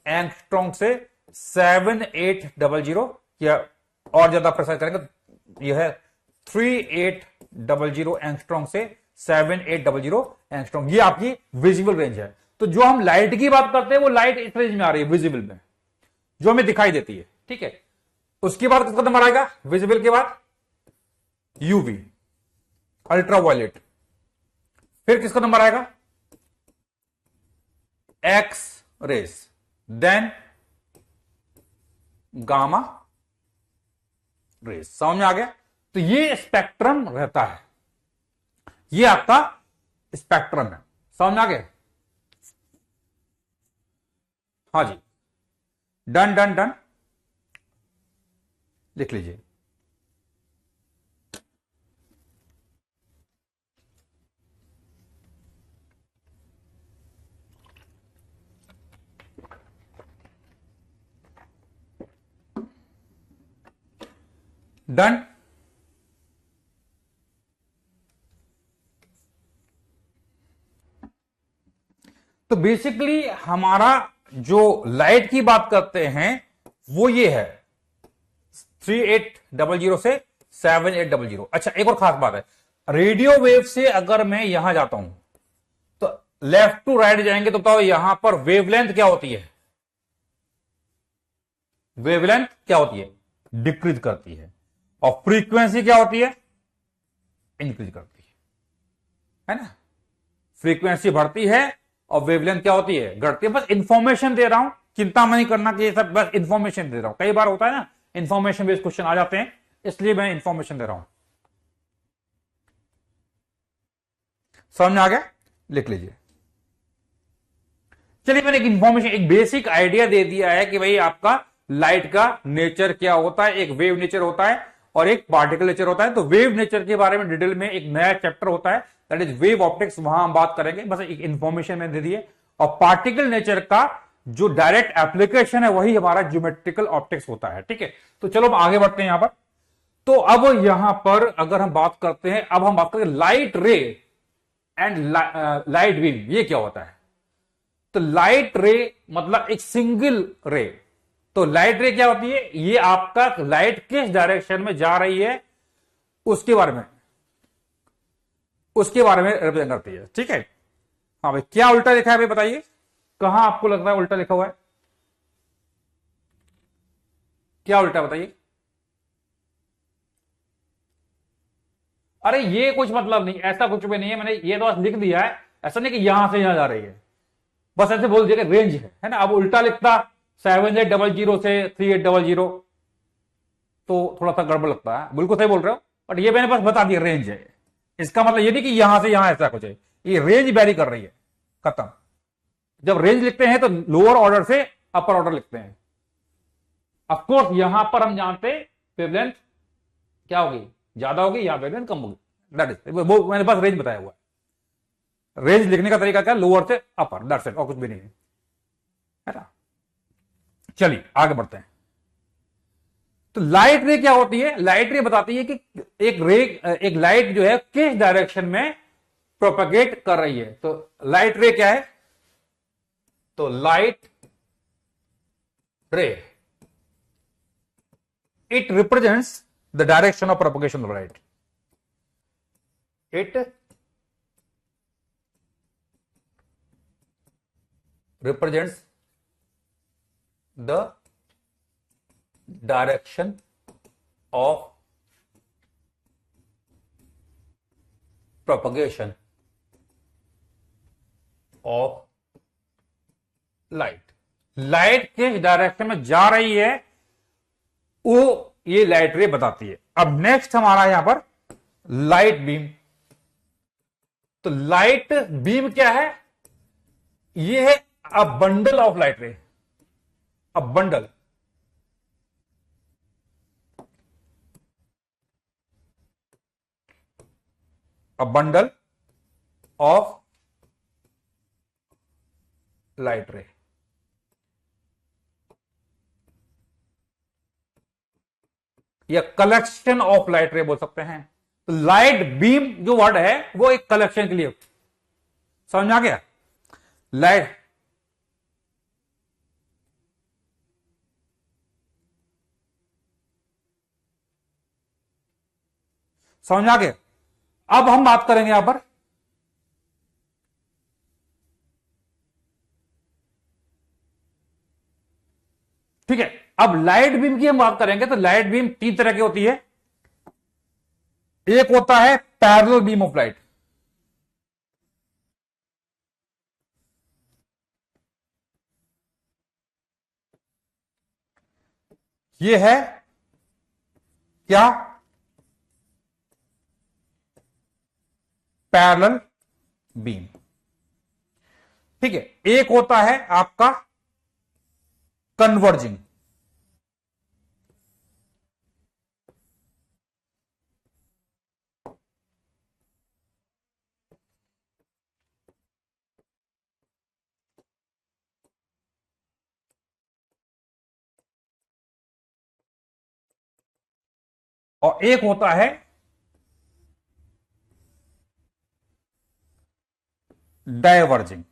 एंगस्ट्रॉम से 7800, या और ज्यादा प्रिसाइज करेंगे तो यह है 3800 एंगस्ट्रॉम से 7800 एंगस्ट्रॉम, ये आपकी विजिबल रेंज है। तो जो हम लाइट की बात करते हैं वो लाइट इस रेंज में आ रही है, विजिबल में, जो हमें दिखाई देती है। ठीक है, उसके बाद किसका नंबर आएगा विजिबल के बाद? UV, ultraviolet. फिर किसका नंबर आएगा? X rays, then gamma rays. समझ में आ गया? तो ये स्पेक्ट्रम रहता है, ये आपका स्पेक्ट्रम है। समझ में आ गया? हाँ जी, डन डन डन, लिख लीजिए। डन। तो बेसिकली हमारा जो लाइट की बात करते हैं वो ये है 3800 से 7800। अच्छा, एक और खास बात है, रेडियो वेव से अगर मैं यहां जाता हूं तो लेफ्ट टू राइट जाएंगे तो बताओ यहां पर वेवलेंथ क्या होती है? वेवलेंथ क्या होती है? डिक्रीज करती है। और फ्रीक्वेंसी क्या होती है? इंक्रीज करती है ना? फ्रीक्वेंसी बढ़ती है और वेवलेंथ क्या होती है? घटती है। बस इंफॉर्मेशन दे रहा हूं, चिंता नहीं करना कि ये सब, बस इंफॉर्मेशन दे रहा हूं। कई बार होता है ना इंफॉर्मेशन बेस्ड क्वेश्चन आ जाते हैं, इसलिए मैं इंफॉर्मेशन दे रहा हूं। समझ में आ गया? लिख लीजिए। चलिए, मैंने एक इंफॉर्मेशन, एक बेसिक आइडिया दे दिया है कि भाई आपका लाइट का नेचर क्या होता है। एक वेव नेचर होता है और एक पार्टिकल नेचर होता है। तो वेव नेचर के बारे में डिटेल में एक नया चैप्टर होता है, दैट इज वेव ऑप्टिक्स, वहां हम बात करेंगे। बस एक इंफॉर्मेशन मैंने दे दी है। और पार्टिकल नेचर का जो डायरेक्ट एप्लीकेशन है वही हमारा ज्योमेट्रिकल ऑप्टिक्स होता है। ठीक है, तो चलो हम आगे बढ़ते हैं यहां पर। तो अब यहां पर अगर हम बात करते हैं, अब हम बात करें लाइट रे एंड लाइट बीम, ये क्या होता है? तो लाइट रे मतलब एक सिंगल रे। तो लाइट रे क्या होती है? ये आपका लाइट किस डायरेक्शन में जा रही है उसके बारे में, रिप्रेजेंट करती है। ठीक है, हाँ भाई, क्या उल्टा लिखा है भाई बताइए, कहां आपको लगता है उल्टा लिखा हुआ है? क्या उल्टा बताइए? अरे ये कुछ मतलब नहीं, ऐसा कुछ भी नहीं है, मैंने ये तो बस लिख दिया है। ऐसा नहीं कि यहां से यहां जा रही है, बस ऐसे बोल दिया कि रेंज है ना। अब उल्टा लिखता 7800 से 3800 तो थोड़ा सा गड़बड़ लगता है। बिल्कुल सही बोल रहे हो, बट ये मैंने बस बता दिया रेंज है। इसका मतलब ये नहीं कि यहां से यहां ऐसा कुछ है, ये रेंज वेरी कर रही है, खत्म। जब रेंज लिखते हैं तो लोअर ऑर्डर से अपर ऑर्डर लिखते हैं। ऑफकोर्स यहां पर हम जानते वेवलेंथ क्या होगी, ज्यादा होगी या वेवलेंथ कम होगी, दैट इज वो मैंने बस रेंज बताया हुआ है। रेंज लिखने का तरीका क्या? लोअर से अपर, दैट्स इट, और कुछ भी नहीं है ना। चलिए आगे बढ़ते हैं। तो लाइट रे क्या होती है? लाइट रे बताती है कि एक लाइट जो है किस डायरेक्शन में प्रोपेगेट कर रही है। तो लाइट रे क्या है? तो लाइट रे, it represents the direction of propagation of light. It represents the direction of propagation of light. Light किस डायरेक्शन में जा रही है वो ये लाइट रे बताती है। अब नेक्स्ट हमारा यहां पर लाइट बीम। तो लाइट बीम क्या है? ये है अ बंडल ऑफ लाइट रे, a bundle, a bundle of light रे। या कलेक्शन ऑफ लाइट रे बोल सकते हैं। तो लाइट बीम जो वर्ड है वो एक कलेक्शन के लिए, समझ में आ गया? लाइट, समझ में आ गया? अब हम बात करेंगे यहां पर ठीक है। अब लाइट बीम की हम बात करेंगे तो लाइट बीम तीन तरह की होती है। एक होता है पैरेलल बीम ऑफ लाइट, ये है क्या? Parallel beam. ठीक है, एक होता है आपका कन्वर्जिंग, और एक होता है डायवर्जिंग।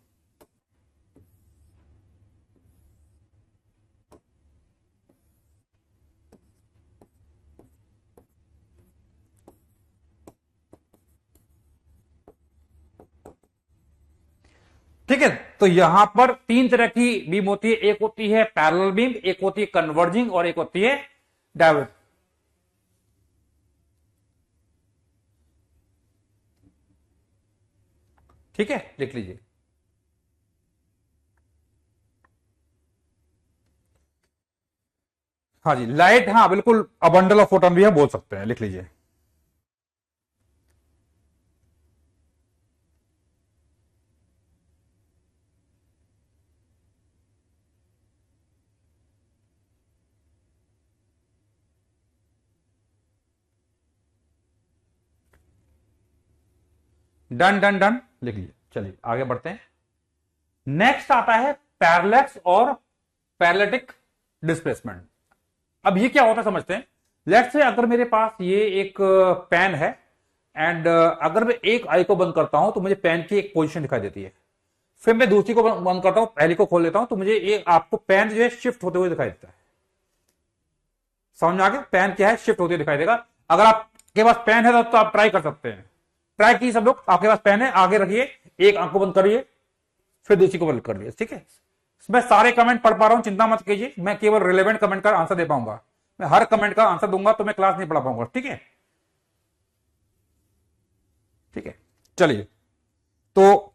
ठीक है, तो यहां पर तीन तरह की बीम होती है, एक होती है पैरेलल बीम, एक होती है कन्वर्जिंग और एक होती है डायवर्ज। ठीक है, लिख लीजिए। हाँ जी, लाइट, हाँ बिल्कुल, अ बंडल ऑफ फोटोन भी हम बोल सकते हैं, लिख लीजिए। डन डन डन, लिख लीजिए। चलिए आगे बढ़ते हैं। नेक्स्ट आता है पैरेलैक्स और पैरेलैटिक डिस्प्लेसमेंट। अब ये क्या होता है समझते हैं। लेट्स से अगर मेरे पास ये एक पेन है एंड अगर मैं एक आई को बंद करता हूं तो मुझे पेन की एक पोजीशन दिखाई देती है, फिर मैं दूसरी को बंद करता हूं, पहली को खोल लेता हूं तो मुझे ये आपको पेन जो है शिफ्ट होते हुए दिखाई देता है। समझ में आ गया, पेन क्या है, शिफ्ट होते हुए दिखाई देगा। अगर आपके पास पेन है तो आप ट्राई कर सकते हैं। ट्राई की सब लोग, आपके पास पेन है, आगे रखिए, एक आंख को बंद करिए, फिर दूसरी को बंद करिए। ठीक है, मैं सारे कमेंट पढ़ पा रहा हूं, चिंता मत कीजिए, मैं केवल रिलेवेंट कमेंट का आंसर दे पाऊंगा। मैं हर कमेंट का आंसर दूंगा तो मैं क्लास नहीं पढ़ा पाऊंगा। ठीक है, ठीक है, चलिए। तो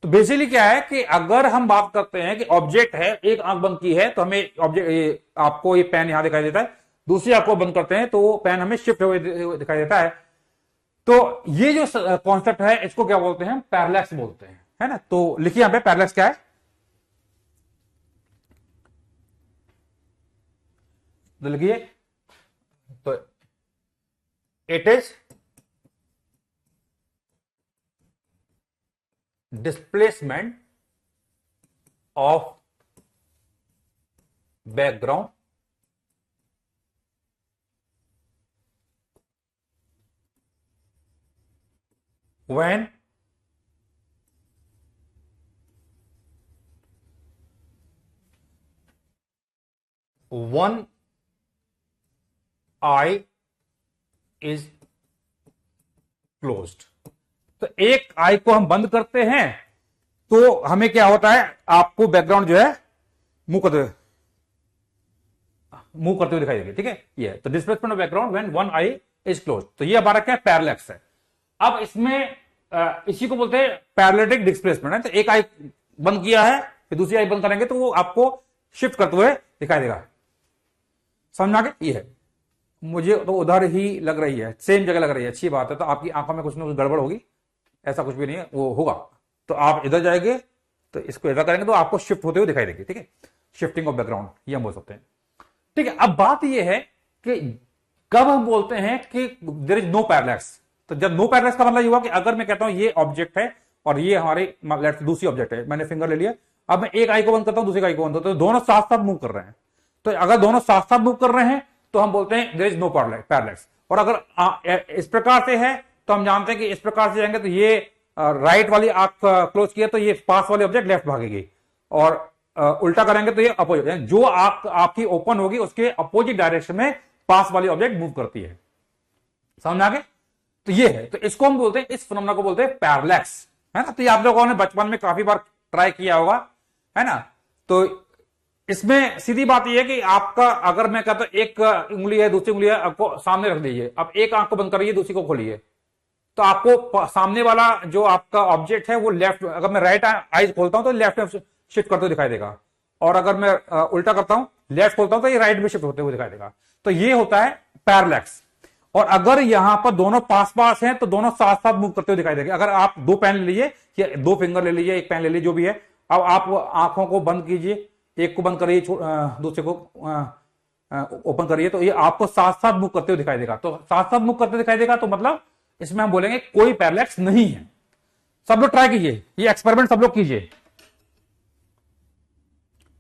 बेसिकली क्या है कि अगर हम बात करते हैं कि ऑब्जेक्ट है, एक आंख बंद की है तो हमें ऑब्जेक्ट, आपको ये पेन यहां दिखाई देता है, दूसरी आंख को बंद करते हैं तो पेन हमें शिफ्ट हुए दिखाई देता है। तो ये जो कॉन्सेप्ट है इसको क्या बोलते हैं, पैरेलैक्स बोलते हैं, है ना। तो लिखिए यहां पे पैरेलैक्स क्या है, तो लिखिए, तो it is displacement of background when one eye is closed। तो एक आई को हम बंद करते हैं तो हमें क्या होता है, आपको बैकग्राउंड जो है मुंह करते हुए दिखाई देगी। ठीक है, ये तो displacement of background when one I is close. तो ये हमारा क्या है, पैरेलैक्स है। अब इसमें इसी को बोलते हैं पैरेलैटिक डिस्प्लेसमेंट है। तो एक आई बंद किया है, फिर दूसरी आई बंद करेंगे तो वो आपको शिफ्ट करते हुए दिखाई देगा। समझ में आ गया, ये है। मुझे तो उधर ही लग रही है, सेम जगह लग रही है, अच्छी बात है। तो आपकी आंखों में कुछ ना कुछ गड़बड़ होगी, ऐसा कुछ भी नहीं है, वो होगा। तो आप इधर जाएंगे तो इसको इधर करेंगे तो आपको शिफ्ट होते हुए दिखाई देगी। ठीक है, शिफ्टिंग ऑफ बैकग्राउंड ये हम बोल सकते हैं। ठीक है, अब बात ये है कि कब हम बोलते हैं कि देयर इज नो पैरेलैक्स। तो जब नो पैरेलैक्स का मतलब ये हुआ कि अगर मैं कहता हूं ये ऑब्जेक्ट है और ये हमारी दूसरी ऑब्जेक्ट है, मैंने फिंगर ले लिया, अब मैं एक आई को बंद करता हूं, दूसरी आई को बंद करता हूं, तो दोनों साथ साथ मूव कर रहे हैं। तो अगर दोनों साथ साथ मूव कर रहे हैं तो हम बोलते हैं देयर इज नो पैरेलैक्स। और अगर इस प्रकार से है तो हम जानते हैं कि इस प्रकार से जाएंगे तो ये राइट वाली आंख क्लोज किया तो ये पास वाली ऑब्जेक्ट लेफ्ट भागेगी, और उल्टा करेंगे तो ये अपोजिट, जो आंख आपकी ओपन होगी उसके अपोजिट डायरेक्शन में पास वाली ऑब्जेक्ट मूव करती है। समझ आ गए, तो ये है। तो इसको हम बोलते हैं, इस फिनोमेना को बोलते हैं पैरेलैक्स, है ना। तो ये आप लोगों ने बचपन में काफी बार ट्राई किया होगा, है ना। तो इसमें सीधी बात यह है कि आपका, अगर मैं कहता हूं एक उंगली है, दूसरी उंगली है, आपको सामने रख दीजिए, अब एक आंख को बंद करिए, दूसरी को खोलिए, तो आपको सामने वाला जो आपका ऑब्जेक्ट है वो लेफ्ट, अगर मैं राइट आईज खोलता हूं तो लेफ्ट में शिफ्ट करते हुए दिखाई देगा, और अगर मैं उल्टा करता हूं, लेफ्ट खोलता हूं तो ये राइट में शिफ्ट होते हुए दिखाई देगा। तो ये होता है पैरेलैक्स। और अगर यहां पर दोनों पास पास हैं तो दोनों साथ साथ मूव करते हुए दिखाई देगा। अगर आप दो पेन ले लीजिए या दो फिंगर ले लीजिए, एक पेन ले लीजिए, जो भी है, अब आप आंखों को बंद कीजिए, एक को बंद करिए, दूसरे को ओपन करिए, तो ये आपको साथ साथ मूव करते हुए दिखाई देगा। तो साथ साथ मूव करते दिखाई देगा तो मतलब इसमें हम बोलेंगे कोई पैरेलैक्स नहीं है। सब लोग ट्राई कीजिए, ये एक्सपेरिमेंट सब लोग कीजिए।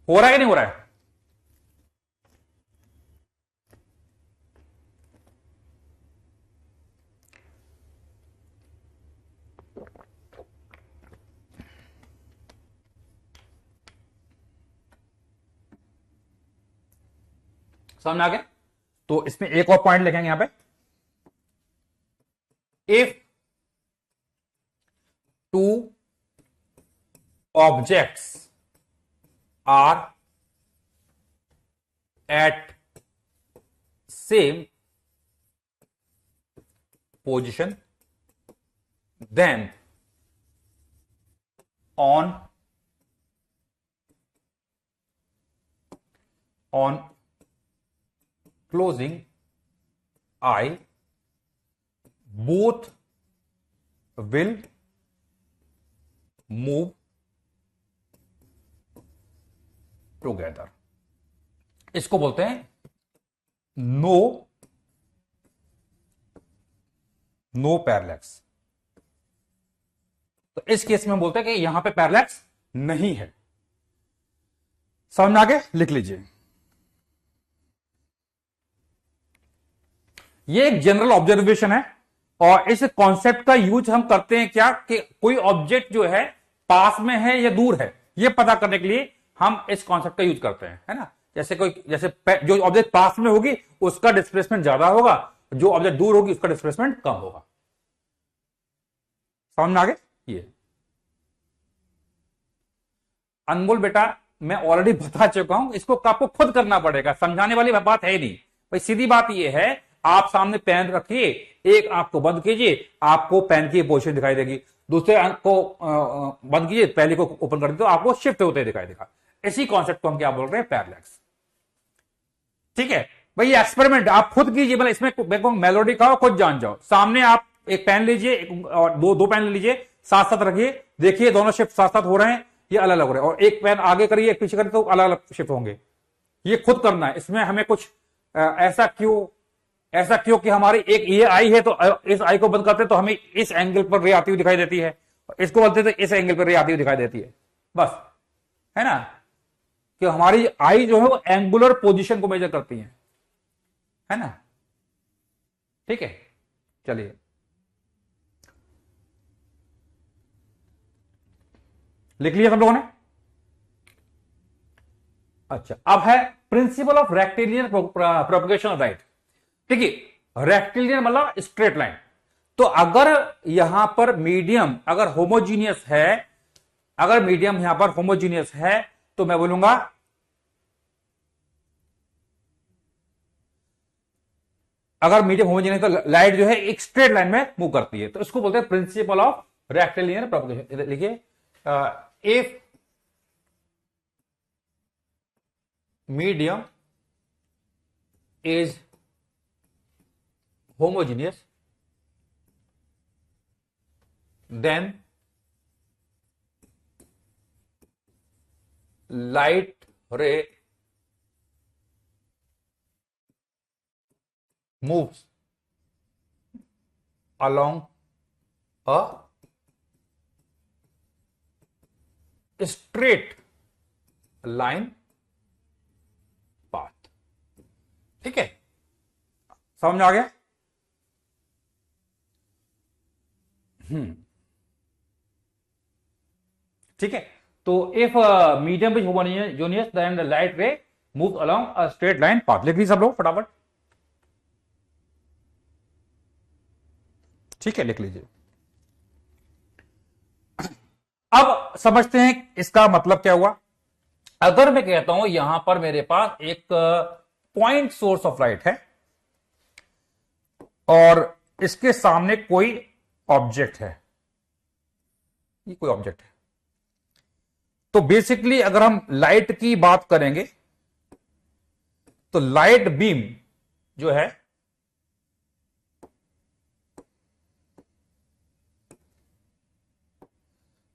हो रहा है कि नहीं हो रहा है? समझ आ गया? तो इसमें एक और पॉइंट लिखेंगे यहां पे, if two objects are at same position then on closing eye both will move together. इसको बोलते हैं नो पैरेलैक्स। तो इस केस में हम बोलते हैं कि यहां पे पैरेलैक्स नहीं है। समझ में आ गया? लिख लीजिए। ये एक जनरल ऑब्जर्वेशन है और इस कॉन्सेप्ट का यूज हम करते हैं क्या, कि कोई ऑब्जेक्ट जो है पास में है या दूर है, ये पता करने के लिए हम इस कॉन्सेप्ट का यूज करते हैं, है ना। जैसे जो ऑब्जेक्ट पास में होगी उसका डिस्प्लेसमेंट ज्यादा होगा, जो ऑब्जेक्ट दूर होगी उसका डिस्प्लेसमेंट कम होगा। समझ में आ गया? ये अनमोल बेटा मैं ऑलरेडी बता चुका हूं, इसको आपको खुद करना पड़ेगा, समझाने वाली बात है नहीं भाई। सीधी बात यह है, आप सामने पेन रखिए, एक आंख को बंद कीजिए, आपको पेन की पोजीशन दिखाई देगी, दूसरे आंख को बंद कीजिए, पहले को ओपन कर दीजिए तो आपको शिफ्ट होते दिखाई देगा। इसी कॉन्सेप्ट को हम क्या बोल रहे हैं, पैरेलैक्स। ठीक है भाई, एक्सपेरिमेंट आप खुद कीजिए, मतलब इसमें मेलोडी खाओ, खुद जान जाओ। सामने आप एक पेन लीजिए और दो पेन लीजिए, साथ साथ रखिए, देखिए दोनों शिफ्ट साथ साथ हो रहे हैं, ये अलग अलग हो रहे हैं, और एक पेन आगे करिए एक पीछे करिए तो अलग अलग शिफ्ट होंगे। ये खुद करना है, इसमें हमें कुछ ऐसा क्यों कि हमारी एक ये आई है तो इस आई को बंद करते तो हमें इस एंगल पर रे आती हुई दिखाई देती है, इसको बोलते तो इस एंगल पर रे आती हुई दिखाई देती है, बस, है ना। कि हमारी आई जो है वो एंगुलर पोजीशन को मेजर करती है ना। ठीक है, चलिए लिख लिया सब लोगों ने। अच्छा, अब है principle of rectilinear propagation, right. ठीक है, रेक्टिलिनियर मतलब स्ट्रेट लाइन। तो अगर यहां पर मीडियम अगर होमोजीनियस है, अगर मीडियम यहां पर होमोजीनियस है तो मैं बोलूंगा अगर मीडियम होमोजीनियस तो लाइट जो है एक स्ट्रेट लाइन में मूव करती है, तो इसको बोलते हैं प्रिंसिपल ऑफ रेक्टिलिनियर प्रोपगेशन। लिखिए, if medium is homogeneous then light ray moves along a straight line path. ठीक है, समझ में आ गया? ठीक है, तो if medium is homogeneous then the light ray move along a straight line path. लिख लीजिए सब लोग फटाफट। ठीक है, लिख लीजिए। अब समझते हैं इसका मतलब क्या हुआ। अगर मैं कहता हूं यहां पर मेरे पास एक पॉइंट सोर्स ऑफ लाइट है और इसके सामने कोई ऑब्जेक्ट है, ये कोई ऑब्जेक्ट है, तो बेसिकली अगर हम लाइट की बात करेंगे तो लाइट बीम जो है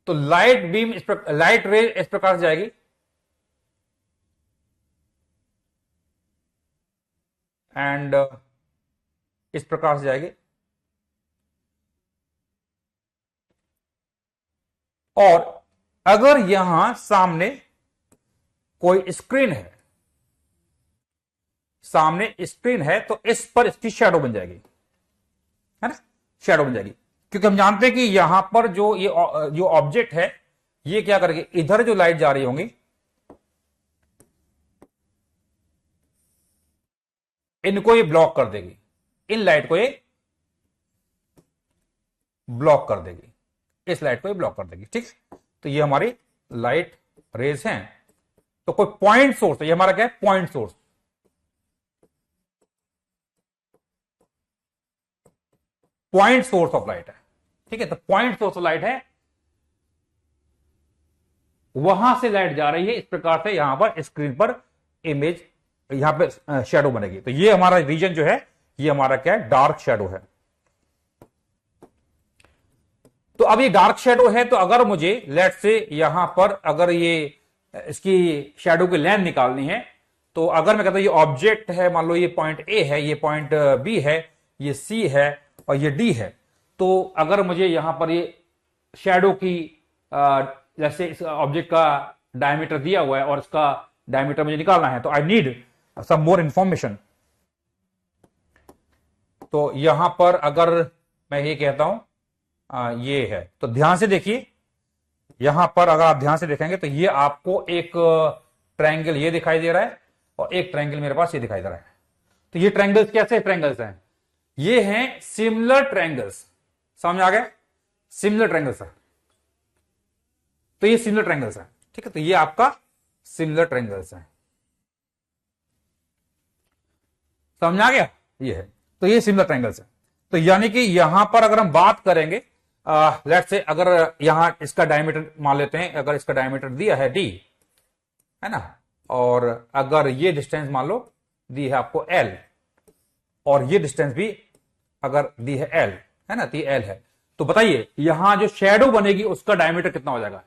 तो लाइट बीम लाइट रे इस प्रकार से जाएगी, एंड इस प्रकार से जाएगी, और अगर यहां सामने कोई स्क्रीन है, सामने स्क्रीन है तो इस पर इसकी शैडो बन जाएगी, है ना, शैडो बन जाएगी। क्योंकि हम जानते हैं कि यहां पर जो ऑब्जेक्ट है ये क्या करेगी, इधर जो लाइट जा रही होंगी इनको ये ब्लॉक कर देगी, इन लाइट को ये ब्लॉक कर देगी, इस लाइट को ये ब्लॉक कर देगी। ठीक, तो ये हमारी लाइट रेज हैं। तो कोई पॉइंट सोर्स है, ये हमारा क्या है, point source, point source of light है। ठीक है, तो पॉइंट सोर्स ऑफ लाइट है, वहां से लाइट जा रही है, इस प्रकार से यहां पर स्क्रीन पर इमेज, यहां पे शेडो बनेगी। तो ये हमारा रीजन जो है, ये हमारा क्या है, डार्क शेडो है। तो अब ये डार्क शेडो है, तो अगर मुझे लेट से यहां पर अगर ये इसकी शेडो की लेंथ निकालनी है, तो अगर मैं कहता हूं ये ऑब्जेक्ट है, मान लो ये पॉइंट ए है, ये पॉइंट बी है, ये सी है और ये डी है, तो अगर मुझे यहां पर ये शेडो की जैसे इस ऑब्जेक्ट का डायमीटर दिया हुआ है और इसका डायमीटर मुझे निकालना है, तो I need some more information. तो यहां पर अगर मैं ये कहता हूं ये है, तो ध्यान से देखिए, यहां पर अगर आप ध्यान से देखेंगे तो ये आपको एक ट्रायंगल ये दिखाई दे रहा है और एक ट्रायंगल मेरे पास ये दिखाई दे रहा है। तो ये ट्रायंगल्स कैसे ट्रायंगल्स हैं, ये हैं सिमिलर ट्रायंगल्स, समझ आ गया, सिमिलर ट्रायंगल्स है। तो ये सिमिलर ट्रायंगल्स है। ठीक है, तो ये आपका सिमिलर ट्रायंगल्स है, समझ आ गया, ये है। तो ये सिमिलर ट्रायंगल्स है। तो यानी कि यहां पर अगर हम बात करेंगे, लेट्स से अगर यहां इसका डायमीटर मान लेते हैं, अगर इसका डायमीटर दिया है डी, है ना, और अगर ये डिस्टेंस मान लो दी है आपको एल, और ये डिस्टेंस भी अगर दी है एल, है ना, तो ये एल है, तो बताइए यहां जो शेडो बनेगी उसका डायमीटर कितना हो जाएगा।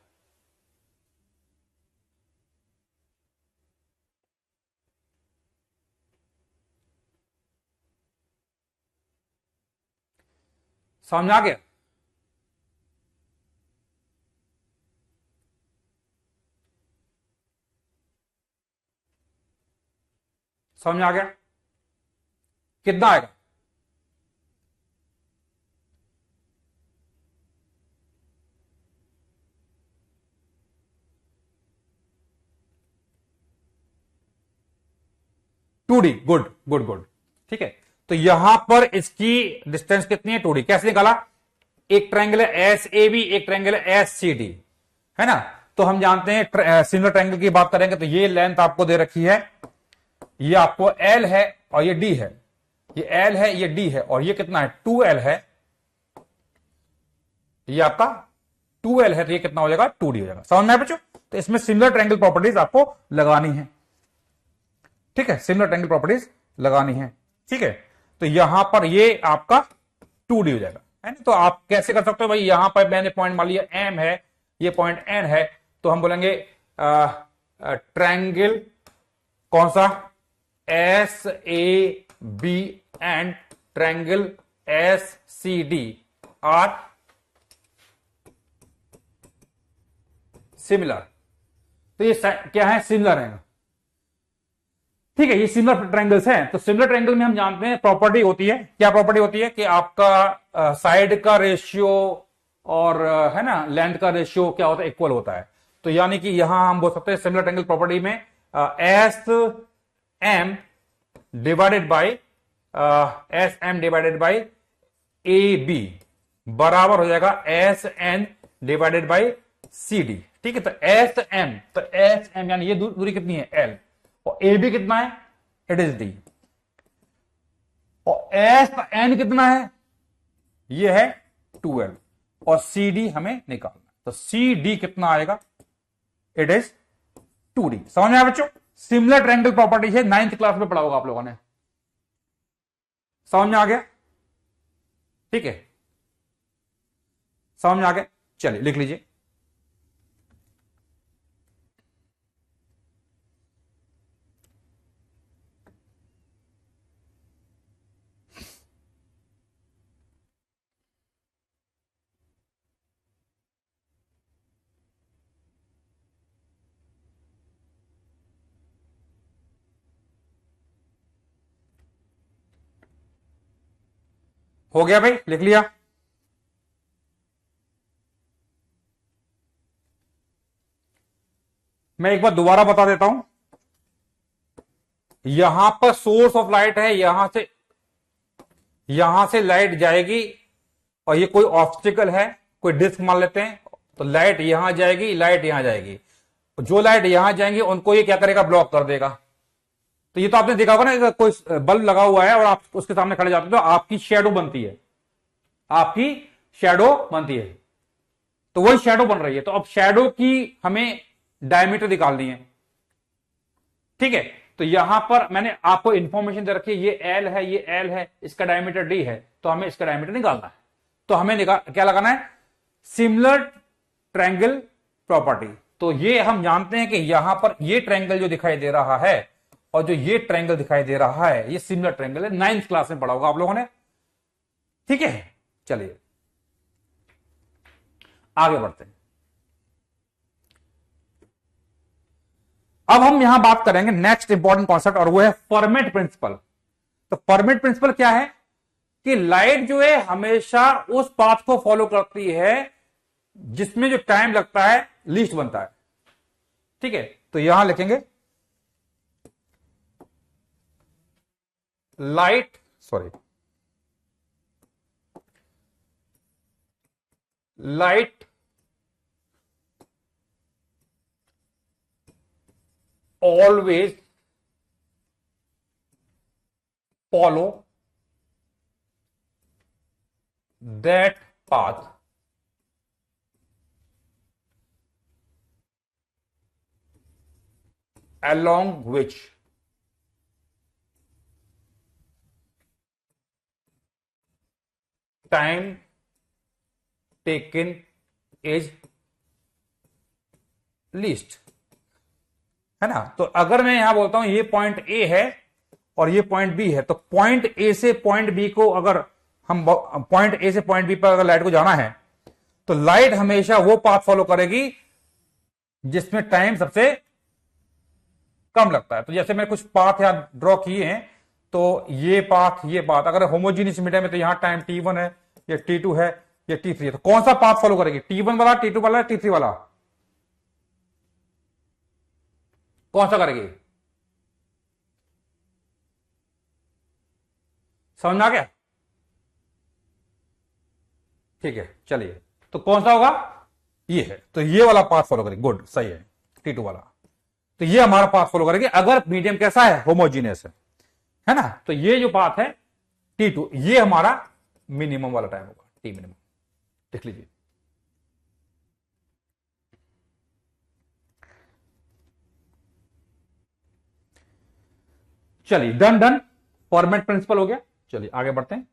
समझ आ गया, समझ आ गया, कितना आएगा, two D, good good good. ठीक है, तो यहां पर इसकी डिस्टेंस कितनी है, टू डी। कैसे निकाला, एक ट्रायंगल है एस ए बी, एक ट्रायंगल है एस सी डी, है ना। तो हम जानते हैं सिमिलर ट्रायंगल की बात करेंगे तो ये लेंथ आपको दे रखी है, ये आपको एल है और ये डी है, ये एल है ये डी है, और ये कितना है, 2L है, ये आपका 2L है, तो ये कितना हो जाएगा, 2D हो जाएगा। समझ में आया बच्चों। तो इसमें सिमिलर ट्रायंगल प्रॉपर्टीज आपको लगानी है। ठीक है, सिमिलर ट्रायंगल प्रॉपर्टीज लगानी है। ठीक है, तो यहां पर ये आपका 2D हो जाएगा, है ना। तो आप कैसे कर सकते हो भाई, यहां पर मैंने पॉइंट मान लिया M है, ये पॉइंट N है, तो हम बोलेंगे ट्रायंगल कौन सा, S A B and triangle S C D are similar. तो ये क्या है, सिमिलर है। ठीक है, ये सिमिलर ट्रायंगल्स हैं। तो सिमिलर ट्रायंगल में हम जानते हैं प्रॉपर्टी होती है, क्या प्रॉपर्टी होती है कि आपका साइड का रेशियो और है ना लेंथ का रेशियो क्या होता है, इक्वल होता है। तो यानी कि यहां हम बोल सकते हैं सिमिलर ट्रायंगल प्रॉपर्टी में S M divided by A B बराबर हो जाएगा S N divided by C D. ठीक है, तो एस एम यानी ये दूरी कितनी है, एल, और ए बी कितना है, इट इज डी, और एस एन कितना है, ये है 2L, और सी डी हमें निकालना है। तो सी डी कितना आएगा, इट इज 2D। समझ में आया बच्चों, सिमिलर ट्रायंगल प्रॉपर्टी है, 9th क्लास में पढ़ा होगा आप लोगों ने। समझ में आ गया, ठीक है, समझ में आ गया। चलिए लिख लीजिए, हो गया भाई, लिख लिया। मैं एक बार दोबारा बता देता हूं, यहां पर सोर्स ऑफ लाइट है, यहां से लाइट जाएगी और ये कोई ऑब्स्टिकल है, कोई डिस्क मान लेते हैं, तो लाइट यहां जाएगी, लाइट यहां जाएगी। जो लाइट यहां जाएंगी उनको ये क्या करेगा, ब्लॉक कर देगा। तो ये तो आपने देखा होगा ना, कोई बल्ब लगा हुआ है और आप उसके सामने खड़े जाते हो तो आपकी शेडो बनती है, आपकी शेडो बनती है, तो वही शेडो बन रही है। तो अब शेडो की हमें डायमीटर निकालनी है, ठीक है। तो यहां पर मैंने आपको इंफॉर्मेशन दे रखी है, ये एल है, ये एल है, इसका डायमीटर डी है, तो हमें इसका डायमीटर निकालना है। तो हमें क्या लगाना है, सिमिलर ट्रायंगल प्रॉपर्टी। तो ये हम जानते हैं कि यहां पर ये ट्रायंगल जो दिखाई दे रहा है और जो ये ट्रायंगल दिखाई दे रहा है, ये सिमिलर ट्रायंगल है। 9th क्लास में पढ़ा होगा आप लोगों ने, ठीक है। चलिए आगे बढ़ते हैं। अब हम यहां बात करेंगे नेक्स्ट इंपॉर्टेंट कॉन्सेप्ट, और वो है फर्मेट प्रिंसिपल। तो फर्मेट प्रिंसिपल क्या है कि लाइट जो है हमेशा उस पाथ को फॉलो करती है जिसमें जो टाइम लगता है लीस्ट बनता है, ठीक है। तो यहां लिखेंगे light always follow that path along which time taken is least, है ना। तो अगर मैं यहां बोलता हूं ये पॉइंट ए है और ये पॉइंट बी है, तो पॉइंट ए से पॉइंट बी को अगर हम पॉइंट ए से पॉइंट बी पर अगर लाइट को जाना है तो लाइट हमेशा वो पाथ फॉलो करेगी जिसमें टाइम सबसे कम लगता है। तो जैसे मैं कुछ पाथ यहां ड्रॉ किए हैं, तो ये पाथ अगर होमोजीनियस मीडियम में तो यहां टाइम T1 है, ये T2 है, ये T3 है, तो कौन सा पाथ फॉलो करेगी, T1 वाला, T2 वाला, T3 वाला, कौन सा करेगी, समझ में आ गया, ठीक है। चलिए तो कौन सा होगा, ये है, तो ये वाला पाथ फॉलो करेगी, गुड, सही है, T2 वाला। तो ये हमारा पाथ फॉलो करेगी अगर मीडियम कैसा है, होमोजीनियस है ना। तो ये जो पाथ है T2, ये हमारा मिनिमम वाला टाइम होगा, T मिनिमम, देख लीजिए। चलिए डन, फॉर्मेट प्रिंसिपल हो गया। चलिए आगे बढ़ते हैं।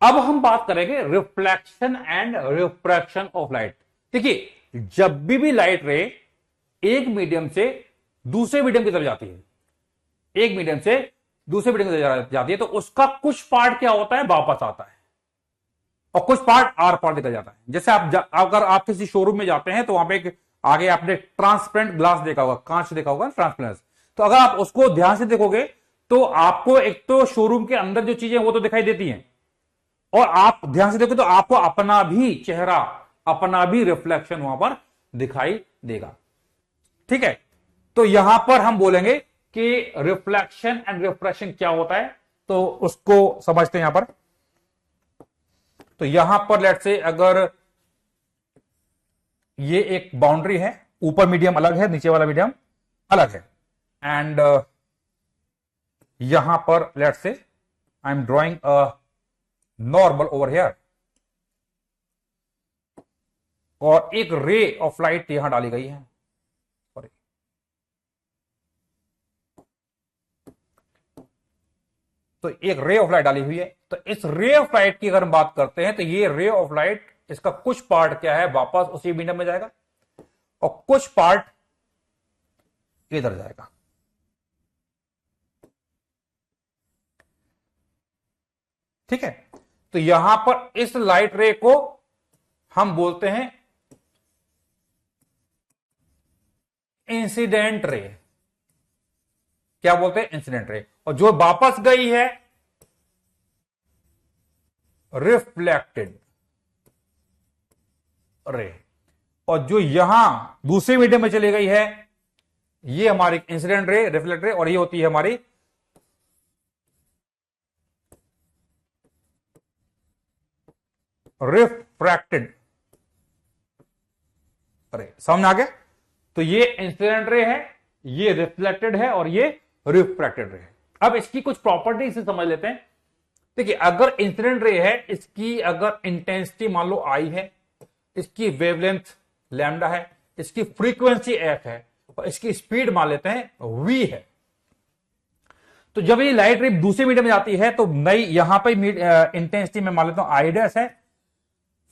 अब हम बात करेंगे reflection and refraction of light. देखिए जब भी लाइट रे एक मीडियम से दूसरे मीडियम की तरफ जाती है, एक मीडियम से दूसरे मीडियम की तरफ जाती है, तो उसका कुछ पार्ट क्या होता है, वापस आता है, और कुछ पार्ट आर पार निकल जाता है। जैसे अगर आप किसी शोरूम में जाते हैं तो वहां पे आगे आपने ट्रांसपेरेंट ग्लास देखा होगा, कांच देखा होगा, ट्रांसपेरेंस। तो अगर आप उसको ध्यान से देखोगे तो आपको एक तो शोरूम के अंदर जो चीजें वो तो दिखाई देती हैं, और आप ध्यान से देखोगे तो आपको अपना भी चेहरा, अपना भी रिफ्लेक्शन वहां पर दिखाई देगा, ठीक है। तो यहां पर हम बोलेंगे कि रिफ्लेक्शन एंड रिफ्रैक्शन क्या होता है, तो उसको समझते हैं यहां पर। तो यहां पर लेट से अगर ये एक बाउंड्री है, ऊपर मीडियम अलग है, नीचे वाला मीडियम अलग है, एंड यहां पर लेट से I am drawing a normal over here, और एक रे ऑफ लाइट यहां डाली गई है, तो एक रे ऑफ लाइट डाली हुई है। तो इस रे ऑफ लाइट की अगर हम बात करते हैं तो ये रे ऑफ लाइट, इसका कुछ पार्ट क्या है, वापस उसी मीडियम में जाएगा और कुछ पार्ट इधर जाएगा, ठीक है। तो यहां पर इस लाइट रे को हम बोलते हैं इंसिडेंट रे, क्या बोलते हैं, इंसिडेंट रे। और जो वापस गई है रिफ्लेक्टेड रे, और जो यहां दूसरे मीडियम में चली गई है ये हमारी इंसिडेंट रे, रिफ्लेक्ट रे, और ये होती है हमारी रिफ्रैक्टेड रे। समझ आ गया? तो ये इंसिडेंट रे है, ये रिफ्लेक्टेड है, और ये रिफ्रैक्टेड रे है। अब इसकी कुछ प्रॉपर्टी से समझ लेते हैं। देखिए, अगर इंसिडेंट रे है, इसकी अगर इंटेंसिटी मान लो आई है, इसकी वेवलेंथ लैम्डा है, इसकी फ्रीक्वेंसी एफ है, और इसकी स्पीड मान लेते हैं वी है। तो जब ये लाइट रे दूसरे मीडियम में जाती है तो नई यहां पर इंटेंसिटी में मान लेता हूं आई डैश है,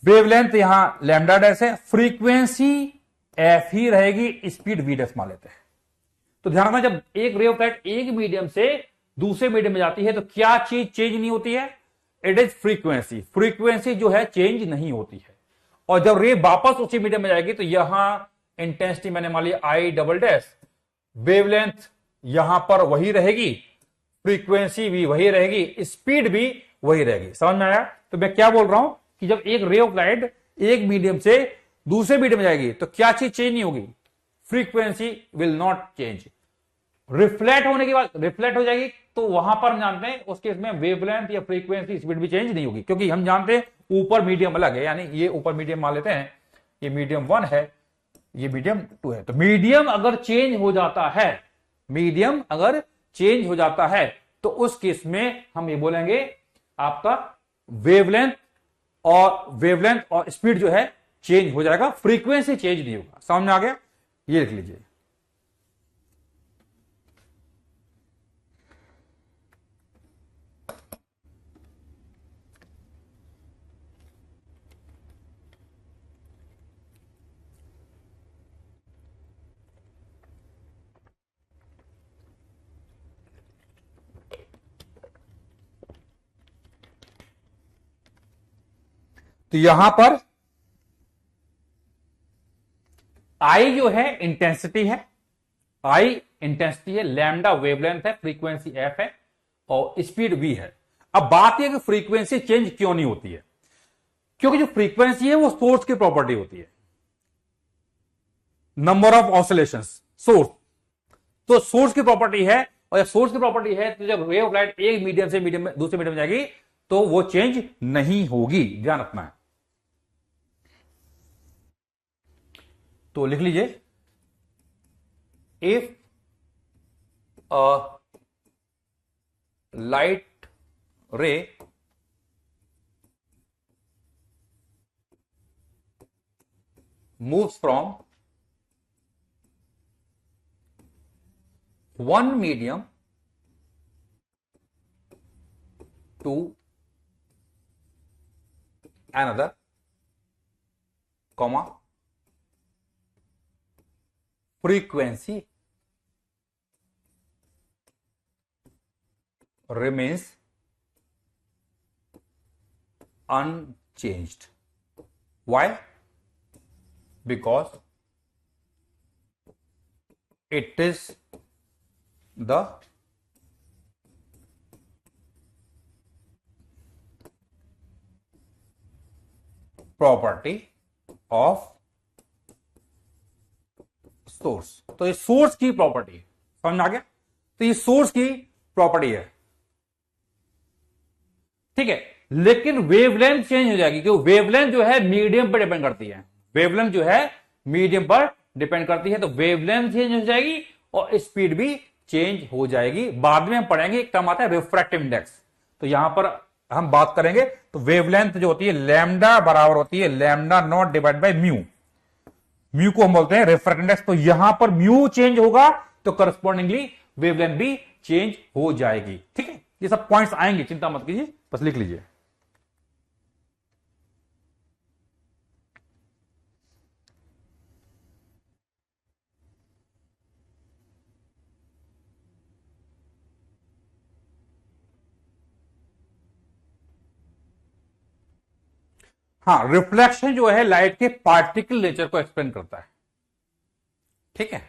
वेवलेंथ यहां लैम्डा डैश है, फ्रीक्वेंसी एफ ही रहेगी, स्पीड वी डैश मान लेते हैं। तो ध्यान रखना, जब एक रे ऑफ लाइट एक मीडियम से दूसरे मीडियम में जाती है तो क्या चीज चेंज नहीं होती है? It is frequency. फ्रीक्वेंसी जो है चेंज नहीं होती है। और जब रे वापस उसी मीडियम में जाएगी तो यहां इंटेंसिटी मैंने मान लिया आई डबल डैश, वेवलेंथ यहां पर वही रहेगी, फ्रीक्वेंसी भी वही रहेगी, स्पीड भी वही रहेगी। समझ में आया? तो मैं क्या बोल रहा हूं कि जब एक रे ऑफ लाइट एक मीडियम से दूसरे मीडियम में जाएगी तो क्या चीज चेंज नहीं होगी? Frequency will not change. Reflect होने के बाद रिफ्लेक्ट हो जाएगी तो वहां पर हम जानते हैं उस केस में वेवलेंथ या फ्रीक्वेंसी स्पीड भी चेंज नहीं होगी, क्योंकि हम जानते हैं ऊपर मीडियम अलग है, यानी ये ऊपर मीडियम मान लेते हैं, ये मीडियम 1 है, ये मीडियम 2 है। तो मीडियम अगर चेंज हो जाता है, मीडियम अगर चेंज हो जाता है तो उस केस में हम ये बोलेंगे आपका वेवलेंथ और स्पीड जो है चेंज हो जाएगा, फ्रीक्वेंसी चेंज नहीं होगा। समझ में आ गया? ये लिख लीजिए। तो यहां पर आई जो है इंटेंसिटी है, आई इंटेंसिटी है, लैम्डा वेवलेंथ है, फ्रीक्वेंसी एफ है, और स्पीड वी है। अब बात यह कि फ्रीक्वेंसी चेंज क्यों नहीं होती है? क्योंकि जो फ्रीक्वेंसी है वो सोर्स की प्रॉपर्टी होती है, नंबर ऑफ ऑसिलेशंस, सोर्स। तो सोर्स की प्रॉपर्टी है, और जब सोर्स की प्रॉपर्टी है तो जब रे ऑफ लाइट एक मीडियम से मीडियम में दूसरे मीडियम में जाएगी तो वो चेंज नहीं होगी। ध्यान रखना है। तो लिख लीजिए, इफ अ लाइट रे moves from one medium to another, comma, frequency remains unchanged. Why? Because it is the property of source. तो ये सोर्स की प्रॉपर्टी है। समझ में आ गया? तो ये सोर्स की प्रॉपर्टी है, ठीक है। लेकिन वेवलेंथ चेंज हो जाएगी, क्योंकि वेवलेंथ जो है मीडियम पर डिपेंड करती है, वेवलेंथ जो है मीडियम पर डिपेंड करती है। तो वेवलेंथ चेंज हो जाएगी और स्पीड भी चेंज हो जाएगी। बाद में हम पढ़ेंगे, एक टर्म आता है रिफ्रैक्टिव इंडेक्स, तो यहां पर हम बात करेंगे। तो वेवलेंथ जो होती है लैम्डा बराबर होती है lambda naught divide by mu, mu को हम बोलते हैं रिफ्रैक्टिव इंडेक्स। तो यहां पर म्यू चेंज होगा तो करस्पॉन्डिंगली वेवलेंथ भी चेंज हो जाएगी, ठीक है। ये सब पॉइंट्स आएंगे, चिंता मत कीजिए, बस लिख लीजिए। हाँ, रिफ्लेक्शन जो है लाइट के पार्टिकल नेचर को एक्सप्लेन करता है, ठीक है।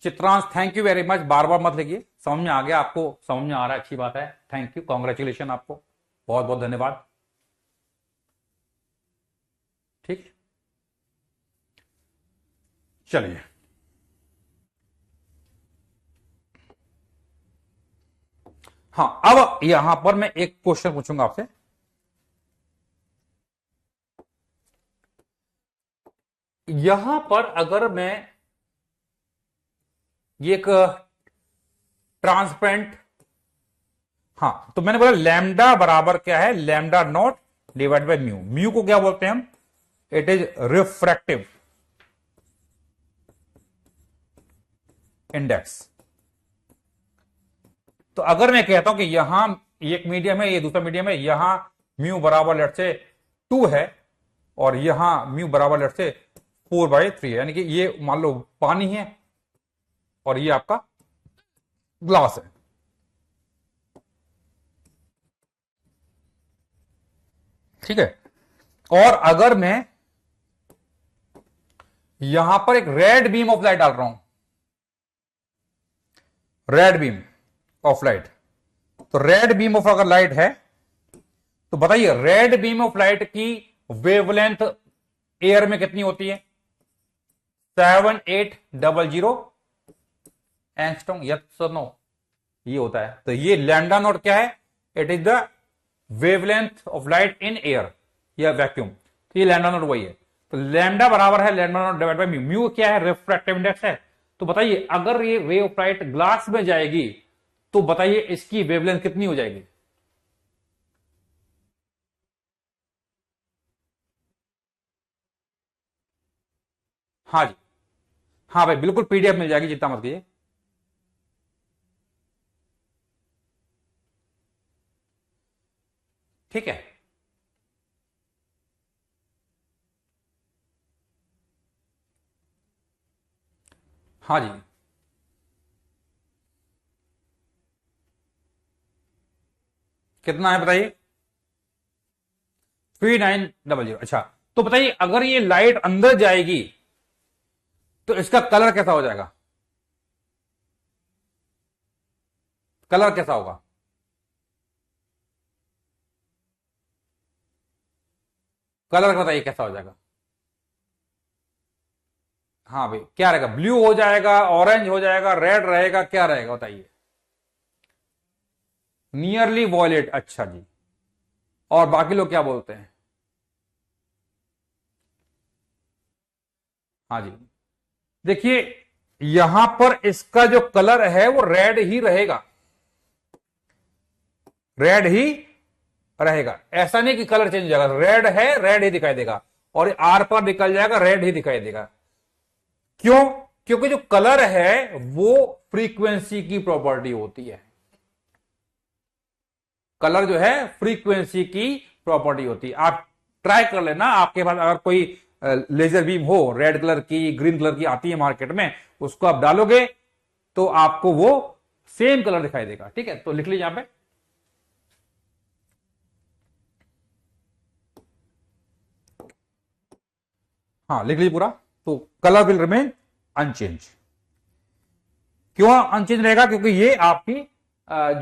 Chitransh, thank you very much. बार बार मत लिखिए, समझ में आ गया आपको, समझ में आ रहा है, अच्छी बात है। थैंक यू, कॉन्ग्रेचुलेशन, आपको बहुत बहुत धन्यवाद, ठीक। चलिए, हाँ, अब यहां पर मैं एक क्वेश्चन पूछूंगा आपसे। यहां पर अगर मैं ये एक ट्रांसपेरेंट, हाँ, तो मैंने बोला लैम्डा बराबर क्या है, lambda naught divide by mu. Mu को क्या बोलते हैं हम, इट इज रिफ्रैक्टिव इंडेक्स। तो अगर मैं कहता हूं कि यहां एक मीडियम है, ये दूसरा मीडियम है, यहां म्यू बराबर लेट से 2 है और यहां म्यू बराबर लेट से 4/3 है, यानी कि ये मान लो पानी है और ये आपका ग्लास है। ठीक है, और अगर मैं यहां पर एक रेड बीम ऑफ लाइट डाल रहा हूं, रेड बीम ऑफ लाइट, तो रेड बीम ऑफ अगर लाइट है तो बताइए रेड बीम ऑफ लाइट की वेवलेंथ एयर में कितनी होती है, 7800 एंगस्ट्रॉम, यस नो, ये होता है। तो ये लैम्डा नॉट क्या है, it is the wavelength of light in air या वैक्यूम, तो ये लैम्डा नॉट वही है। तो लैम्डा बराबर है lambda naught divide by mu. Mu क्या है, रिफ्रैक्टिव इंडेक्स है। तो बताइए अगर ये रे ऑफ लाइट ग्लास में जाएगी तो बताइए इसकी वेवलेंथ कितनी हो जाएगी। हाँ जी, हाँ भाई बिल्कुल पीडीएफ मिल जाएगी, चिंता मत कीजिए। ठीक है, हाँ जी, कितना है बताइए, 3900। अच्छा, तो बताइए अगर ये लाइट अंदर जाएगी तो इसका कलर कैसा हो जाएगा, कलर कैसा होगा, कलर बताइए कैसा हो जाएगा। हाँ भाई, क्या रहेगा, ब्लू हो जाएगा, ऑरेंज हो जाएगा, रेड रहेगा, क्या रहेगा बताइए। नियरली वॉयलेट, अच्छा जी। और बाकी लोग क्या बोलते हैं। हाँ जी, देखिए यहां पर इसका जो कलर है वो रेड ही रहेगा, रेड ही रहेगा। ऐसा नहीं कि कलर चेंज हो जाएगा, रेड है रेड ही दिखाई देगा, और आर पर निकल जाएगा रेड ही दिखाई देगा। क्यों, क्योंकि जो कलर है वो फ्रीक्वेंसी की प्रॉपर्टी होती है, कलर जो है फ्रीक्वेंसी की प्रॉपर्टी होती है। आप ट्राई कर लेना, आपके पास अगर कोई लेजर बीम हो, रेड कलर की, ग्रीन कलर की आती है मार्केट में, उसको आप डालोगे तो आपको वो सेम कलर दिखाई देगा। ठीक है, तो लिख लीजिए यहां पे, हाँ लिख लीजिए पूरा। तो कलर विल रिमेन अनचेंज। क्यों अनचेंज रहेगा, क्योंकि ये आपकी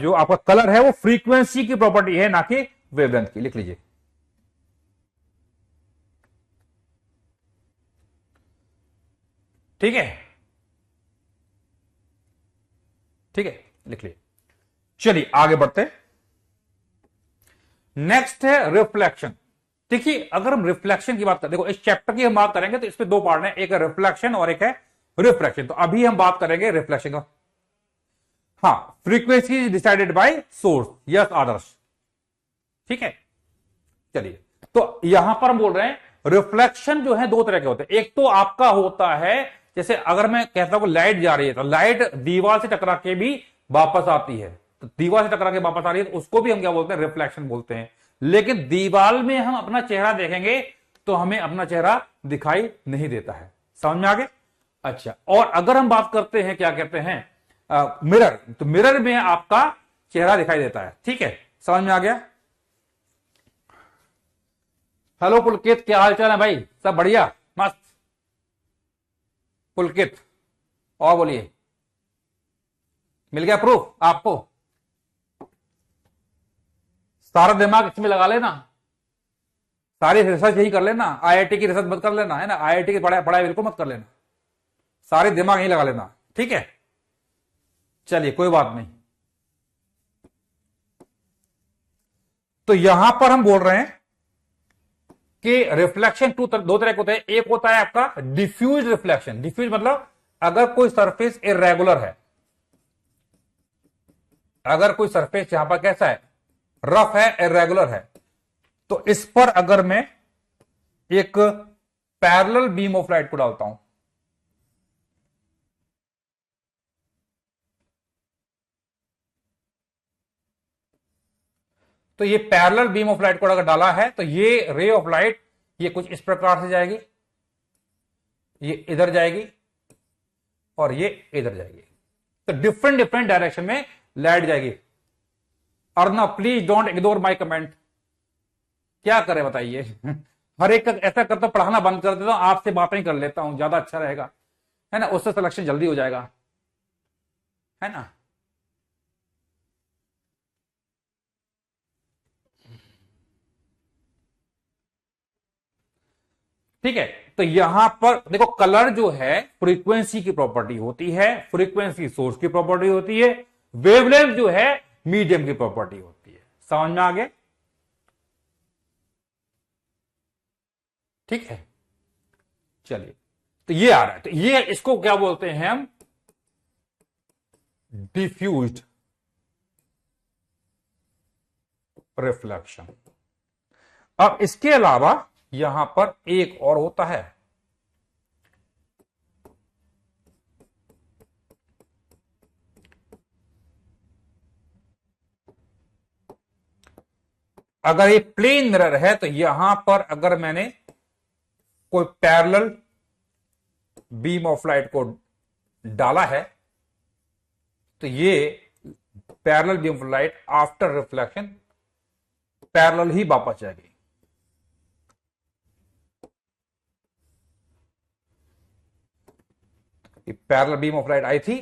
जो आपका कलर है वो फ्रीक्वेंसी की प्रॉपर्टी है, ना कि वेवलेंथ की। लिख लीजिए, ठीक है, ठीक है, लिख लीजिए। चलिए आगे बढ़ते। नेक्स्ट है रिफ्लेक्शन। देखिए अगर हम रिफ्लेक्शन की बात करें, देखो इस चैप्टर की हम बात करेंगे तो इसमें दो पार्ट हैं, एक है रिफ्लेक्शन और एक है रिफ्रैक्शन। तो अभी हम बात करेंगे रिफ्लेक्शन का। हाँ, frequency is decided by source, yes Adarsh, ठीक है। चलिए, तो यहां पर हम बोल रहे हैं रिफ्लेक्शन जो है दो तरह के होते हैं। एक तो आपका होता है, जैसे अगर मैं कहता हूं लाइट जा रही है तो लाइट दीवार से टकरा के भी वापस आती है, तो दीवार से टकरा के वापस आ रही है तो उसको भी हम क्या बोलते हैं, रिफ्लेक्शन बोलते हैं। लेकिन दीवार में हम अपना चेहरा देखेंगे तो हमें अपना चेहरा दिखाई नहीं देता है, समझ में आ गया। अच्छा, और अगर हम बात करते हैं क्या कहते हैं मिरर, तो मिरर में आपका चेहरा दिखाई देता है, ठीक है, समझ में आ गया। हेलो पुलकित, क्या हाल चाल है भाई, सब बढ़िया, मस्त। पुलकित, और बोलिए, मिल गया प्रूफ आपको, सारा दिमाग इसमें लगा लेना, सारी रिसर्च यही कर लेना, आईआईटी की रिसर्च मत कर लेना, है ना, आईआईटी की पढ़ाई बिल्कुल मत कर लेना, सारे दिमाग यही लगा लेना, ठीक है। चलिए कोई बात नहीं, तो यहां पर हम बोल रहे हैं कि रिफ्लेक्शन दो तरह के होते हैं। एक होता है आपका डिफ्यूज रिफ्लेक्शन। डिफ्यूज मतलब अगर कोई सरफेस इरेगुलर है, अगर कोई सरफेस यहां पर कैसा है, रफ है, इरेगुलर है, तो इस पर अगर मैं एक पैरेलल बीम ऑफ लाइट को डालता हूं, तो ये पैरेलल बीम ऑफ लाइट को अगर डाला है तो ये रे ऑफ लाइट ये कुछ इस प्रकार से जाएगी, ये इधर जाएगी और ये इधर जाएगी। तो डिफरेंट डिफरेंट डायरेक्शन में लाइट जाएगी। Arnab please don't ignore my comment. क्या करें बताइए। हर एक ऐसा करता हूं, पढ़ाना बंद कर देता हूं, आपसे बातें कर लेता हूं, ज्यादा अच्छा रहेगा, है ना, उससे सिलेक्शन जल्दी हो जाएगा, है ना। ठीक है, तो यहां पर देखो कलर जो है फ्रीक्वेंसी की प्रॉपर्टी होती है, फ्रीक्वेंसी सोर्स की प्रॉपर्टी होती है, वेवलेंथ जो है मीडियम की प्रॉपर्टी होती है। समझ में आ गया? ठीक है, चलिए, तो ये आ रहा है, तो ये इसको क्या बोलते हैं हम, डिफ्यूज्ड रिफ्लेक्शन। अब इसके अलावा यहां पर एक और होता है, अगर ये प्लेन मिरर है तो यहां पर अगर मैंने कोई पैरेलल बीम ऑफ लाइट को डाला है तो ये parallel beam of light after reflection parallel ही वापस जाएगी। पैरेलल बीम ऑफ लाइट आई थी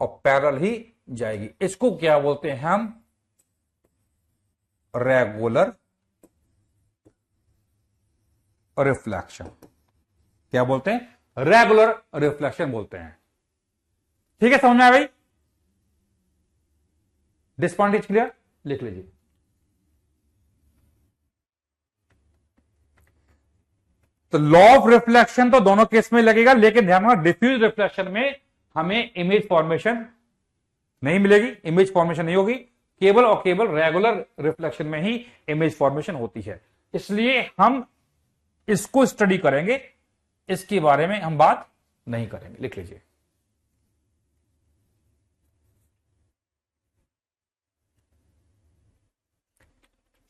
और पैरेलल ही जाएगी। इसको क्या बोलते हैं हम, रेगुलर रिफ्लेक्शन। क्या बोलते हैं, रेगुलर रिफ्लेक्शन बोलते हैं। ठीक है, समझ में आया भाई? दिस पॉइंट इज क्लियर, लिख लीजिए। तो लॉ ऑफ रिफ्लेक्शन तो दोनों केस में लगेगा, लेकिन ध्यान रखना डिफ्यूज रिफ्लेक्शन में हमें इमेज फॉर्मेशन नहीं मिलेगी, इमेज फॉर्मेशन नहीं होगी, केवल और केवल रेगुलर रिफ्लेक्शन में ही इमेज फॉर्मेशन होती है। इसलिए हम इसको स्टडी करेंगे, इसके बारे में हम बात नहीं करेंगे। लिख लीजिए।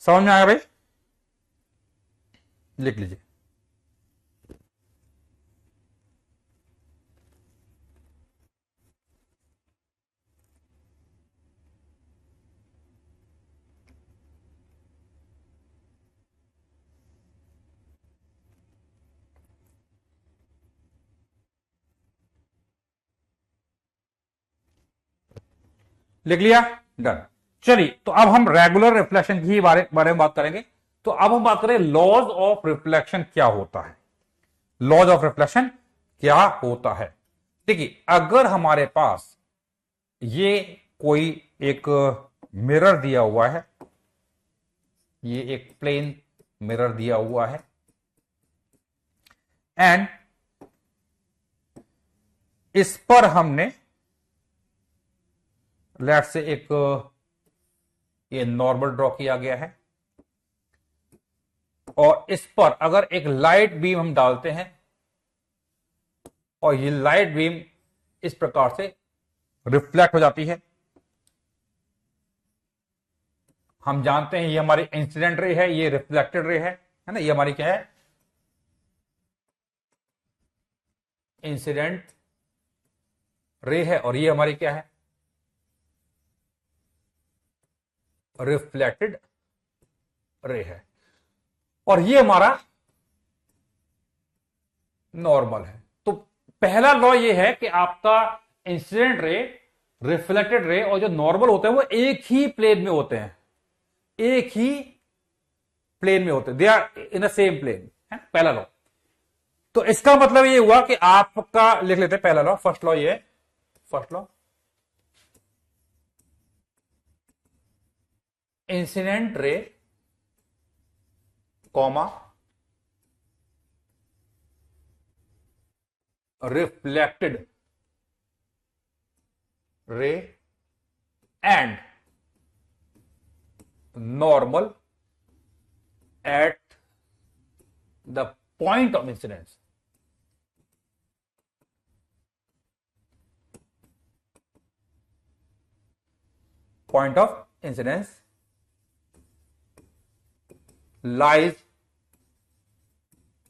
समझ में आया भाई? लिख लीजिए। लिख लिया, डन। चलिए, तो अब हम रेगुलर रिफ्लेक्शन की बारे में बात करेंगे। तो अब हम बात करें लॉज ऑफ रिफ्लेक्शन क्या होता है। लॉज ऑफ रिफ्लेक्शन क्या होता है? देखिए, अगर हमारे पास ये कोई एक मिरर दिया हुआ है, ये एक प्लेन मिरर दिया हुआ है, एंड इस पर हमने लेट से एक ये नॉर्मल ड्रॉ किया गया है, और इस पर अगर एक लाइट बीम हम डालते हैं और ये लाइट बीम इस प्रकार से रिफ्लेक्ट हो जाती है। हम जानते हैं ये हमारी इंसिडेंट रे है, ये रिफ्लेक्टेड रे है ना, ये हमारी क्या है, इंसिडेंट रे है, और ये हमारी क्या है, रिफ्लेक्टेड रे है, और ये हमारा नॉर्मल है। तो पहला लॉ ये है कि आपका इंसिडेंट रे, रिफ्लेक्टेड रे और जो नॉर्मल होते हैं वो एक ही प्लेन में होते हैं, एक ही प्लेन में होते हैं, they are in the same plane है, पहला लॉ। तो इसका मतलब ये हुआ कि आपका, लिख लेते हैं पहला लॉ, फर्स्ट लॉ ये, first law, incident ray comma reflected ray and normal at the point of incidence. Point of incidence lies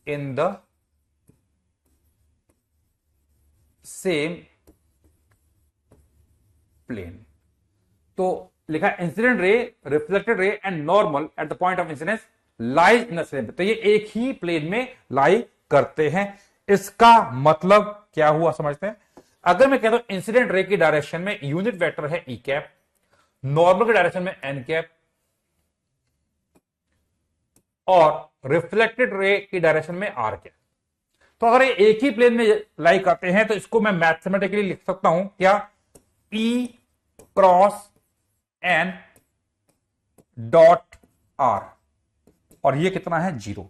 in the same plane। तो लिखा incident ray, reflected ray and normal at the point of incidence lies in the same. तो ये एक ही प्लेन में लाई करते हैं। इसका मतलब क्या हुआ समझते हैं। अगर मैं कहता हूं इंसिडेंट रे की डायरेक्शन में यूनिट वेक्टर है ई कैप, नॉर्मल की डायरेक्शन में एन कैप, और रिफ्लेक्टेड रे की डायरेक्शन में आर कैप, तो अगर ये एक ही प्लेन में लाई करते हैं तो इसको मैं मैथमेटिकली लिख सकता हूं क्या, ई क्रॉस एन डॉट आर, और ये कितना है 0।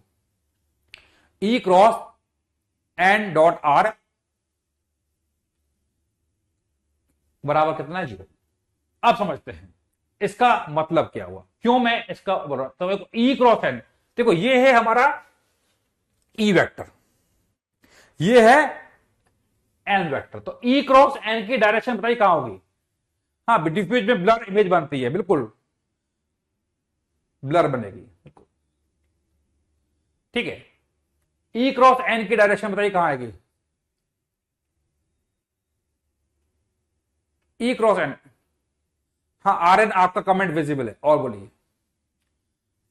ई क्रॉस एन डॉट आर बराबर कितना है 0। अब समझते हैं इसका मतलब क्या हुआ, क्यों मैं इसका बोल रहा हूं। तो ई क्रॉस एन, देखो ये है हमारा ई वेक्टर, ये है एन वेक्टर। तो ई क्रॉस एन की डायरेक्शन बताइए कहां होगी। हाँ, डिफ्यूज में ब्लर इमेज बनती है, बिल्कुल ब्लर बनेगी, बिल्कुल ठीक है। ई क्रॉस एन की डायरेक्शन बताइए कहां आएगी। ई क्रॉस एन, हाँ आर एन आपका कमेंट विजिबल है, और बोलिए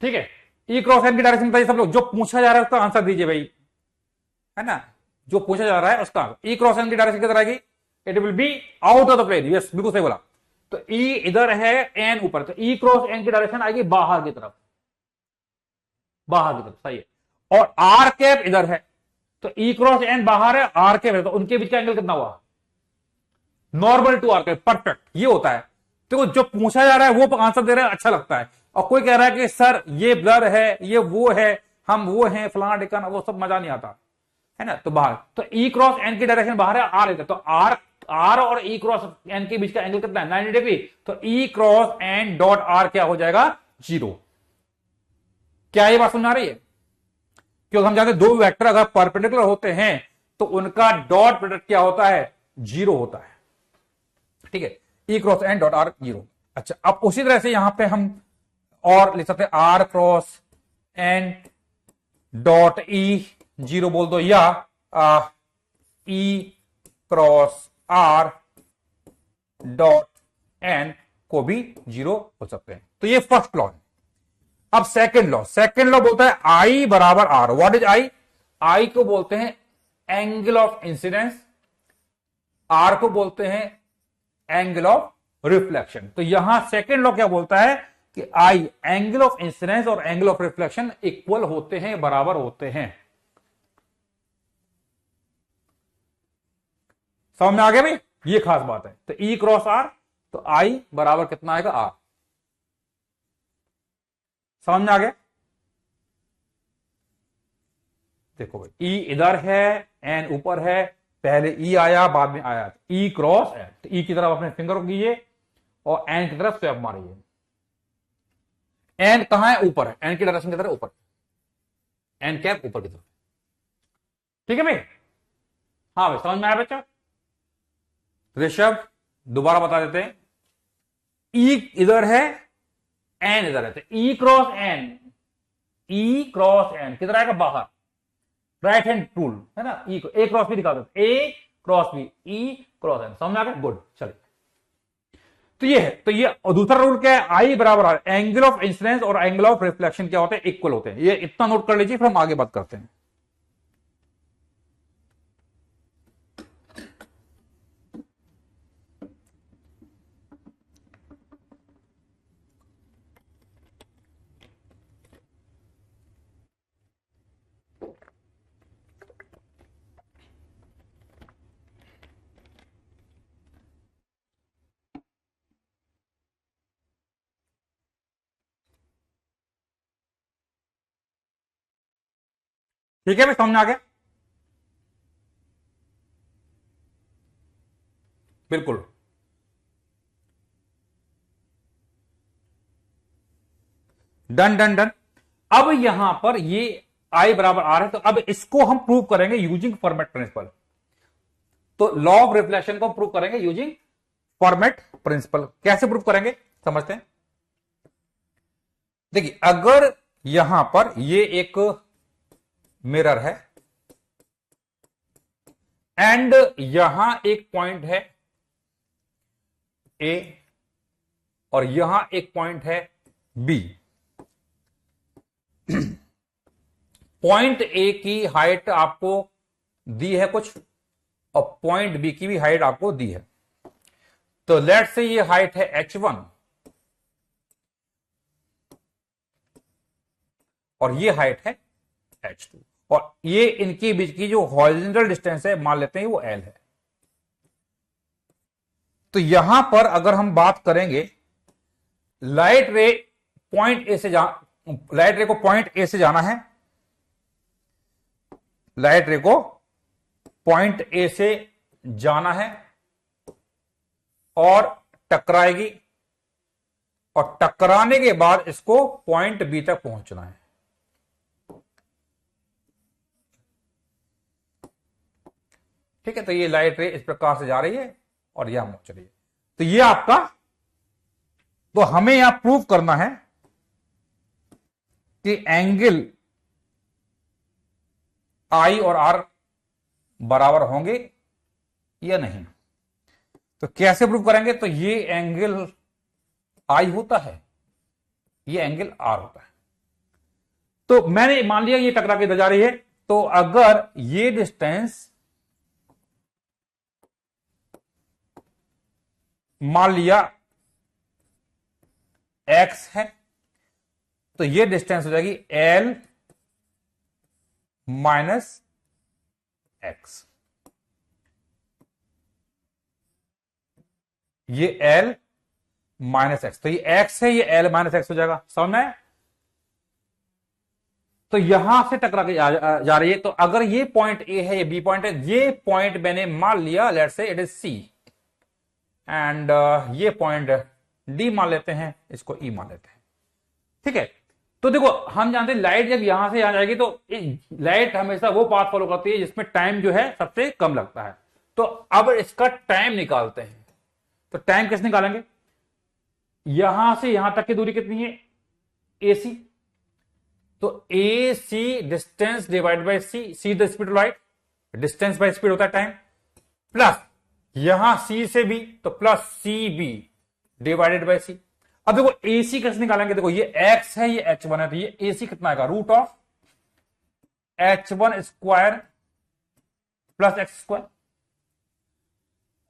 ठीक है। ई क्रॉस एन की डायरेक्शन बताइए सब लोग, जो पूछा जा रहा है उसका आंसर दीजिए भाई, है ना, जो पूछा जा रहा है उसका। ई क्रॉस एन की डायरेक्शन किधर आएगी, it will be out of the plane, yes बिल्कुल सही बोला। तो ई इधर है, एन ऊपर, तो ई क्रॉस एन की डायरेक्शन आएगी बाहर की तरफ, बाहर की तरफ, सही है। और आर कैप इधर है, तो ई क्रॉस एन बाहर है, आर कैप है, तो उनके बीच का एंगल कितना हुआ, normal to R cap, perfect, ये होता है। तो जो पूछा जा रहा है वो आंसर दे रहा है, अच्छा लगता है। और कोई कह रहा है कि सर ये ब्लर है, ये वो है, हम वो हैं फलाना ढिकाना, वो सब मजा नहीं आता, है ना। तो बाहर, तो ई क्रॉस एन की डायरेक्शन बाहर है, आर इधर, तो आर और ई क्रॉस एन के बीच का एंगल कितना है 90 डिग्री। तो E cross N dot are क्या हो जाएगा 0। क्या ये बात समझ आ रही है, क्योंकि हम जानते हैं दो वेक्टर अगर परपेंडिकुलर होते हैं तो उनका डॉट प्रोडक्ट क्या होता है 0 होता है, ठीक है। E cross N dot are 0। अच्छा, अब उसी तरह से यहां पे हम और लिख सकते हैं R cross N dot E 0 बोल दो, या E cross R dot N को भी 0 हो सकते हैं। तो ये फर्स्ट लॉ है। अब सेकंड लॉ बोलता है आई बराबर आर। व्हाट इज आई, आई को बोलते हैं एंगल ऑफ इंसिडेंस, आर को बोलते हैं एंगल ऑफ रिफ्लेक्शन। तो यहां सेकंड लॉ क्या बोलता है कि आई एंगल ऑफ इंसिडेंस और एंगल ऑफ रिफ्लेक्शन इक्वल होते हैं, बराबर होते हैं। समझ में आ गया भाई, ये खास बात है। तो ई क्रॉस आर, तो आई बराबर कितना आएगा आर। समझ में आ गया, देखो भाई ई इधर है, एन ऊपर है, पहले ई आया बाद में आया, ई क्रॉस एन। तो ई की तरफ अपने फिंगर को कीजिए और एन की तरफ स्वैप मारिए। एन कहां है, ऊपर है, एन की डायरेक्शन की तरफ ऊपर, एन कैप ऊपर की तरफ, ठीक है भाई। हाँ भाई समझ में आया बच्चा। ऋषभ दोबारा बता देते हैं, ई इधर है, एन इधर है, तो ई क्रॉस एन, ई क्रॉस एन किधर आएगा बाहर, राइट हैंड रूल है ना, ई ए क्रॉस बी निकाल देते, ए क्रॉस बी, ई क्रॉस एन। समझ में आ गया, गुड। चलिए, तो ये है, तो ये और दूसरा रूल क्या है, आई बराबर आर, एंगल ऑफ इंसिडेंस और एंगल ऑफ रिफ्लेक्शन क्या होते हैं, इक्वल होते हैं। ये इतना नोट कर लीजिए, फिर हम आगे बात करते हैं। ठीक है भाई, समझ में आ गया? बिल्कुल। Done done done. अब यहां पर ये आई बराबर आर है, तो अब इसको हम प्रूव करेंगे यूजिंग फॉर्मेट प्रिंसिपल। तो लॉ ऑफ रिफ्लेक्शन को प्रूव करेंगे यूजिंग फॉर्मेट प्रिंसिपल। कैसे प्रूव करेंगे समझते हैं। देखिए, अगर यहां पर ये एक मिरर है एंड यहां एक पॉइंट है ए और यहां एक पॉइंट है बी। पॉइंट ए की हाइट आपको दी है कुछ और पॉइंट बी की भी हाइट आपको दी है। तो लेट से ये हाइट है h1 और ये हाइट है h2 और ये इनके बीच की जो हॉरिजॉन्टल डिस्टेंस है मान लेते हैं वो l है। तो यहां पर अगर हम बात करेंगे, लाइट रे लाइट रे को पॉइंट ए से जाना है, लाइट रे को पॉइंट ए से जाना है और टकराएगी और टकराने के बाद इसको पॉइंट बी तक पहुंचना है। ठीक है, तो ये लाइट रे इस प्रकार से जा रही है और यहां पहुंच रही है। तो ये आपका, तो हमें यहां प्रूव करना है कि एंगल आई और आर बराबर होंगे या नहीं। तो कैसे प्रूव करेंगे, तो ये एंगल आई होता है, ये एंगल आर होता है। तो मैंने मान लिया ये टकरा के इधर जा रही है, तो अगर ये डिस्टेंस मान लिया x है, तो ये डिस्टेंस हो जाएगी l माइनस एक्स। ये l माइनस एक्स, तो ये x है, ये l माइनस एक्स हो जाएगा। समझ में? तो यहां से टकरा के जा रही है। तो अगर ये पॉइंट ए है, ये बी पॉइंट है, ये पॉइंट मैंने मान लिया let's say it is C and ये पॉइंट डी मान लेते हैं, इसको ई मान लेते हैं। ठीक है, तो देखो हम जानते हैं लाइट जब यहां से यहां जाएगी तो लाइट हमेशा वो पाथ फॉलो करती है जिसमें टाइम जो है सबसे कम लगता है। तो अब इसका टाइम निकालते हैं। तो टाइम कैसे निकालेंगे, यहां से यहां तक की दूरी कितनी है, AC। तो AC distance divide by see the speed of light, distance by speed होता है टाइम, प्लस यहां C से B तो plus CB divided by C। अब देखो AC कैसे निकालेंगे, देखो ये x है, ये h1 है, तो ये AC कितना आएगा, root of h1 square plus X square.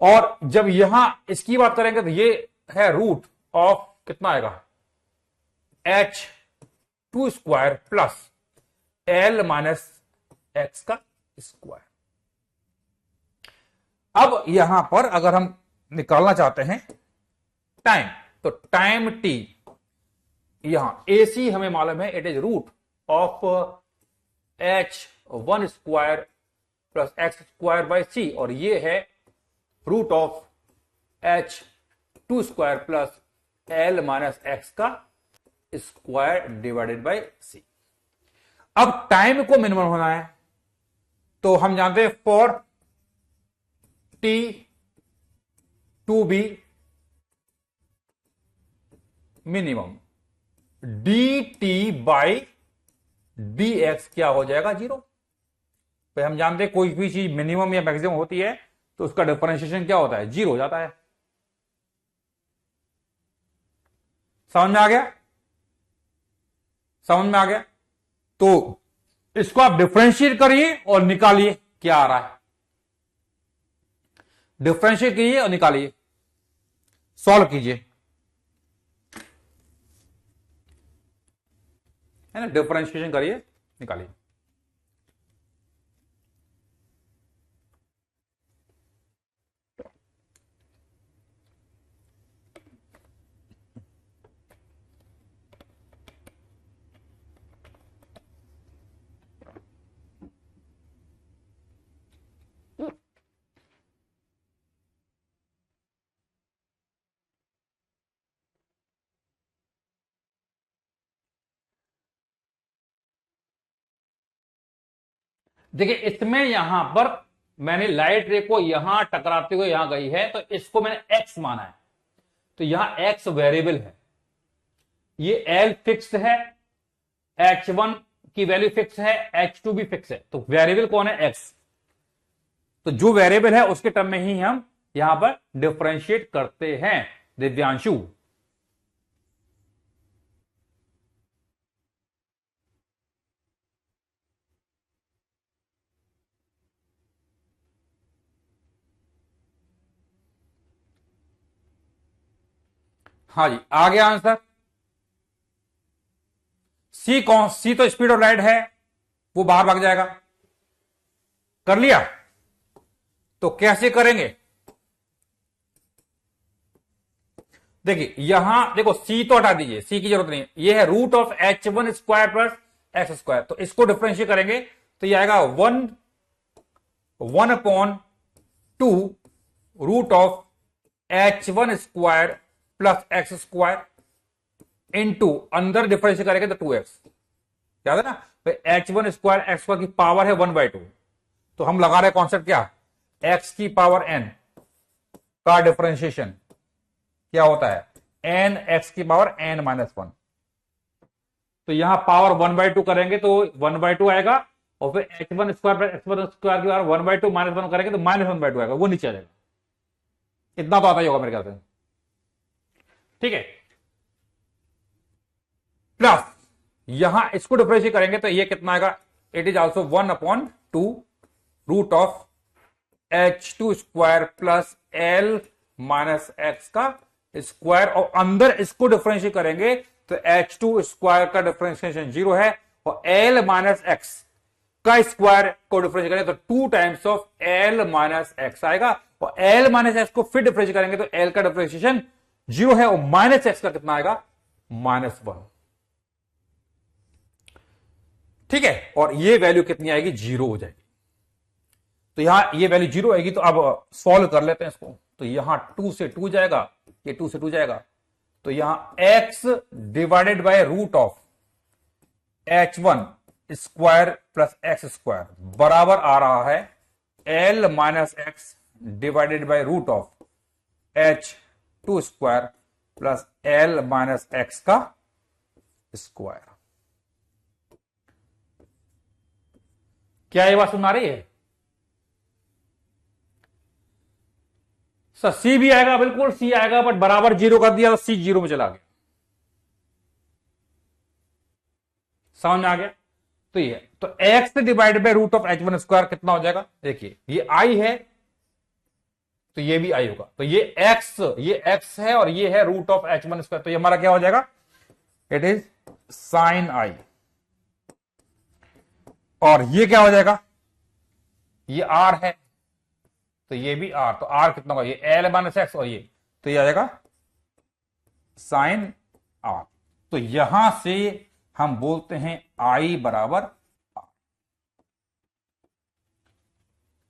और जब यहां इसकी बात करेंगे तो ये है रूट ऑफ कितना आएगा, h2 square plus l minus X का स्क्वायर। अब यहां पर अगर हम निकालना चाहते हैं टाइम, तो टाइम t, यहां AC हमें मालूम है it is root of h1 square plus X square by c और ये है root of h2 square plus l minus X का स्क्वायर डिवाइडेड बाय c। अब टाइम को मिनिमम होना है, तो हम जानते हैं for t to be minimum dt by dx क्या हो जाएगा, 0। तो हम जानते हैं कोई भी चीज मिनिमम या मैक्सिमम होती है तो उसका डिफरेंशिएशन क्या होता है, 0 हो जाता है। समझ में आ गया, समझ में आ गया। तो इसको आप डिफरेंशिएट करिए और निकालिए क्या आ रहा है, डिफरेंशिएट कीजिए और निकालिए, सॉल्व कीजिए, है ना, डिफरेंशिएशन करिए निकालिए। देखिए इसमें यहां पर मैंने लाइट रे को यहां टकराते हुए यहां गई है, तो इसको मैंने एक्स माना है, तो यहां एक्स वेरिएबल है, ये एल फिक्स है, H1 की वैल्यू फिक्स है, H2 भी फिक्स है, तो वेरिएबल कौन है? एक्स। तो जो वेरिएबल है उसके टर्म में ही हम यहां पर डिफरेंशिएट करते हैं दिव्यांशु। हाँ जी, आ गया आंसर। सी कौन? सी तो स्पीड ऑफ लाइट है, वो बाहर भाग जाएगा। कर लिया? तो कैसे करेंगे? देखिए यहां देखो, सी तो हटा दीजिए, सी की जरूरत नहीं है, ये है root of H1 square plus X square, तो इसको डिफरेंशिएट करेंगे तो ये आएगा 1/2 root of H1 square plus X square into अंदर डिफरेंशिएट करेंगे तो 2x, याद है ना? H1 स्क्वायर एक्स स्क्वायर की पावर है 1/2, तो हम लगा रहे कॉन्सेप्ट क्या, x की पावर n का डिफरेंशिएशन क्या होता है, n x की पावर n माइनस 1, तो यहां पावर 1/2 करेंगे तो 1/2 आएगा, और फिर H1 square plus X1 square की पावर 1/2 माइनस 1 करेंगे तो माइनस 1/2 आएगा, वो नीचे आ जाएगा। इतना तो आता ही होगा मेरे ख्याल से, ठीक है। प्लस यहां इसको डिफरेंशिएट करेंगे तो ये कितना आएगा, it is also 1/2 root of H2 square plus L minus X का स्क्वायर, और अंदर इसको डिफरेंशिएट करेंगे तो H2 स्क्वायर का डिफरेंशिएशन 0 है, और L माइनस एक्स का स्क्वायर को डिफरेंशिएट करेंगे तो 2 times of L minus x आएगा, और L माइनस एक्स को फिर डिफरेंशिएट करेंगे तो L का डिफरेंशिएशन 0 है, और माइनस एक्स का कितना आएगा, -1, ठीक है। और ये वैल्यू कितनी आएगी, 0 हो जाएगी। तो यहां ये वैल्यू 0 आएगी, तो अब सॉल्व कर लेते हैं इसको, तो यहां 2 से 2 जाएगा, ये 2 से 2 जाएगा, तो यहां x divided by root of H1 square plus X square बराबर आ रहा है L minus X divided by root of H2 square plus L minus X का स्क्वायर। क्या ये बात सुन आ रही है? सर सी भी आएगा, बिल्कुल सी आएगा, बट बराबर 0 कर दिया तो सी 0 में चला गया, समझ में आ गया? तो ये तो x divide by root of H1 square कितना हो जाएगा, देखिए ये i है तो ये भी i होगा, तो ये x है और ये है रूट ऑफ H1 स्क्वायर, तो ये हमारा क्या हो जाएगा, इट इज साइन i, और ये क्या हो जाएगा, ये r है तो ये भी r, तो r कितना होगा, ये L माइनस एक्स, और ये तो ये आ जाएगा साइन r, तो यहां से हम बोलते हैं i बराबर r।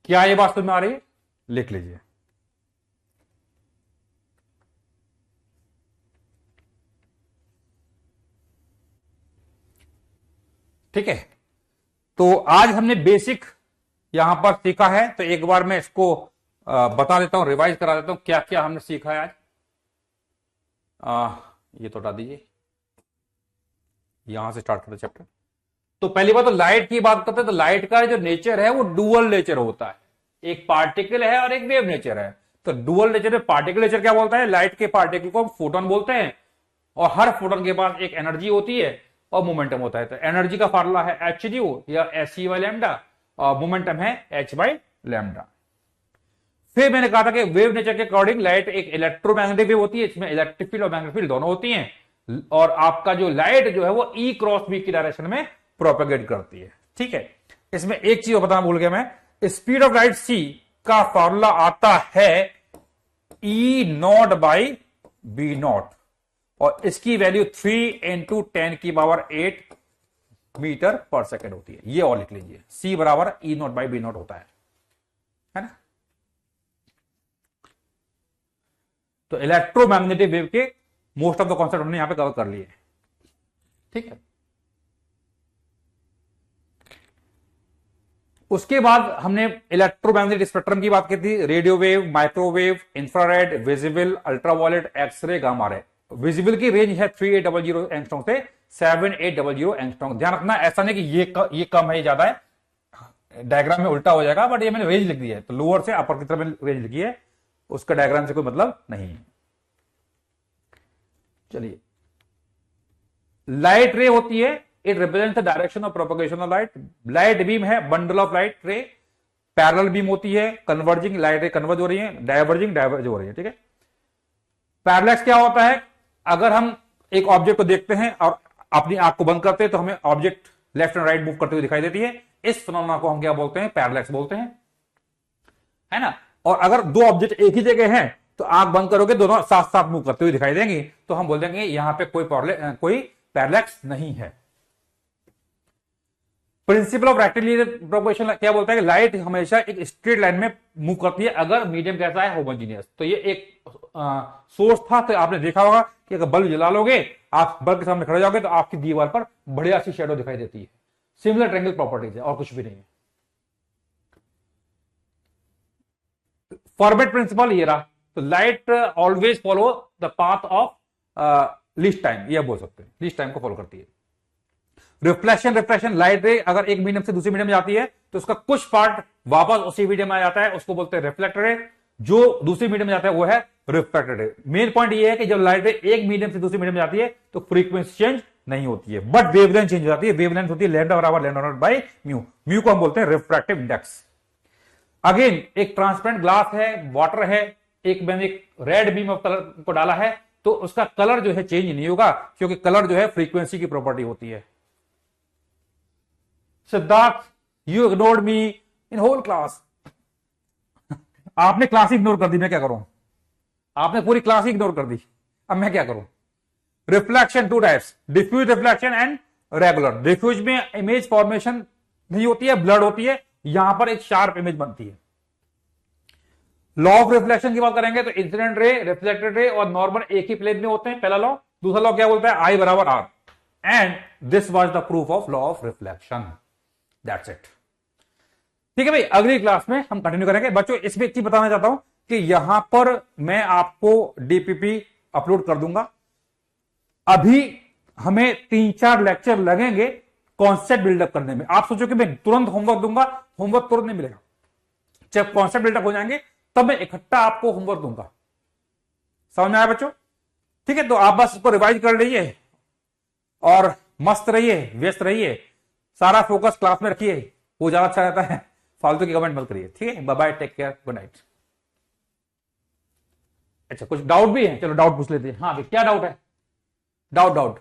क्या ये बात समझ में आ रही है? लिख लीजिए। ठीक है, तो आज हमने बेसिक यहां पर सीखा है, तो एक बार मैं इसको बता देता हूं, रिवाइज करा देता हूं क्या क्या हमने सीखा है आज। ये तो हटा दीजिए, यहां से स्टार्ट करते चैप्टर। तो पहली बात तो लाइट की बात करते हैं, तो लाइट का जो नेचर है वो डुअल नेचर होता है, एक पार्टिकल है और एक वेव नेचर है। तो डुअल नेचर में पार्टिकल नेचर क्या बोलता है, लाइट के पार्टिकल को हम फोटोन बोलते हैं, और हर फोटोन के पास एक एनर्जी होती है और मोमेंटम होता है। तो एनर्जी का फार्मूला है एच ड्यू या एच बाई लैम्डा, और मोमेंटम है एच बाई लैम्डा। फिर मैंने कहा था कि वेव नेचर के अकॉर्डिंग लाइट एक इलेक्ट्रोमैग्नेटिक वेव होती है, इसमें इलेक्ट्रिक फील्ड और मैग्नेटिक फील्ड दोनों होती हैं, और आपका जो लाइट जो है वो ई क्रॉस बी की डायरेक्शन में प्रोपेगेट करती है। ठीक है, इसमें एक चीज बताना भूल गया मैं, स्पीड ऑफ लाइट सी का फॉर्मूला आता है ई नॉट बाई बी नॉट, और इसकी वैल्यू 3 × 10⁸ मीटर पर सेकेंड होती है। ये और लिख लीजिए, सी बराबर ई नॉट बाई बी नॉट होता है ना। तो इलेक्ट्रोमैग्नेटिक वेव के मोस्ट ऑफ द कॉन्सेप्ट हमने यहां पे कवर कर लिए। ठीक है, उसके बाद हमने इलेक्ट्रोमैग्नेटिक स्पेक्ट्रम की बात की थी, radio wave, microwave, infrared, visible, ultraviolet, X ray, gamma ray. Visible की रेंज है 3800 एंगस्ट्रॉम से 7800 एंगस्ट्रॉम। ध्यान रखना, ऐसा नहीं कि ये कम है ये ज्यादा है, डायग्राम में उल्टा हो जाएगा, बट ये मैंने रेंज लिख दी है, तो लोअर से अपर की तरफ रेंज लिखी है, उसका डायग्राम से कोई मतलब नहीं है। चलिए, लाइट रे होती है, it represents the direction of propagation of light. Light beam है bundle of light ray. Parallel beam होती है, कन्वर्जिंग लाइट रे कन्वर्ज हो रही है, डाइवर्जिंग डाइवर्ज हो रही है, ठीक है। पैरेलैक्स क्या होता है, अगर हम एक ऑब्जेक्ट को देखते हैं और अपनी आंख को बंद करते हैं तो हमें object left and right move करते हुए दिखाई देती है, इस फिनोमेना को हम क्या बोलते हैं, पैरेलैक्स बोलते हैं, है ना। और अगर दो ऑब्जेक्ट एक ही जगह हैं तो आंख बंद करोगे दोनों साथ साथ मूव करते हुए दिखाई देंगे, तो हम बोल देंगे यहां पे कोई पैरेलैक्स नहीं है। प्रिंसिपल ऑफ रेक्टिलिनियर प्रोपगेशन क्या बोलता है कि लाइट हमेशा एक स्ट्रेट लाइन में मूव करती है अगर मीडियम कैसा है, होमोजीनियस। तो ये एक सोर्स था, तो आपने देखा होगा कि अगर बल्ब जला लोगे, आप बल्ब के सामने खड़े जाओगे तो आपकी दीवार पर बढ़िया सी शेडो दिखाई देती है। सिमिलर ट्रायंगल प्रॉपर्टीज है और कुछ भी नहीं है। फॉरवर्ड प्रिंसिपल ये रहा, तो light always follow the path of least time, यह बोल सकते हैं, लीस्ट टाइम को फॉलो करती है। रिफ्लेक्शन, लाइट रे अगर एक मीडियम से दूसरे मीडियम में जाती है तो उसका कुछ पार्ट वापस उसी मीडियम में आ जाता है, उसको बोलते हैं रिफ्लेक्टर रे। जो दूसरी मीडियम में जाता है वो है रिफ्रैक्टेड रे। मेन पॉइंट ये है कि जब लाइट रे एक मीडियम से दूसरे मीडियम में जाती है तो फ्रीक्वेंसी चेंज नहीं होती है, बट वेवलेंथ चेंज हो जाती है। वेवलेंथ होती है लैम्डा बराबर lambda naught by mu. Mu को हम बोलते हैं रिफ्रैक्टिव इंडेक्स। अगेन एक ट्रांसपेरेंट ग्लास है, वाटर है, एक मैंने एक रेड बीम ऑफ कलर को डाला है, तो उसका कलर जो है चेंज नहीं होगा, क्योंकि कलर जो है फ्रीक्वेंसी की प्रॉपर्टी होती है। Siddharth, you ignored me in whole class. आपने क्लास इग्नोर कर दी, मैं क्या करूं? आपने पूरी क्लास इग्नोर कर दी, अब मैं क्या करूं? Reflection two types, diffuse reflection and regular. Diffuse में इमेज फॉर्मेशन नहीं होती है, ब्लड होती है, यहां पर एक शार्प इमेज बनती है। लॉ ऑफ रिफ्लेक्शन की बात करेंगे तो इंसिडेंट रे, रिफ्लेक्टेड रे और नॉर्मल एक ही प्लेन में होते हैं, पहला लॉ। दूसरा लॉ क्या बोलता है, आई बराबर R, and this was the proof of law of reflection. That's it. ठीक है भाई, अगली क्लास में हम कंटिन्यू करेंगे। बच्चों इसमें एक चीज बताना चाहता हूं कि यहां पर मैं आपको डीपीपी अपलोड कर दूंगा। अभी हमें 3-4 लेक्चर लगेंगे कॉन्सेप्ट बिल्डअप करने में। आप सोचो कि मैं तुरंत होमवर्क दूंगा, होमवर्क तुरंत नहीं मिलेगा। जब कॉन्सेप्ट बिल्डअप हो जाएंगे तब मैं इकट्ठा आपको होमवर्क दूंगा। समझ में आया बच्चों? ठीक है, तो आप बस इसको रिवाइज कर लीजिए और मस्त रहिए, व्यस्त रहिए, सारा फोकस क्लास में रखिए, वो ज्यादा अच्छा रहता है। फालतू की कमेंट मत करिए। ठीक है, bye bye, take care, good night. अच्छा, कुछ डाउट भी है? चलो डाउट पूछ लेते हैं। हाँ, क्या डाउट है? डाउट।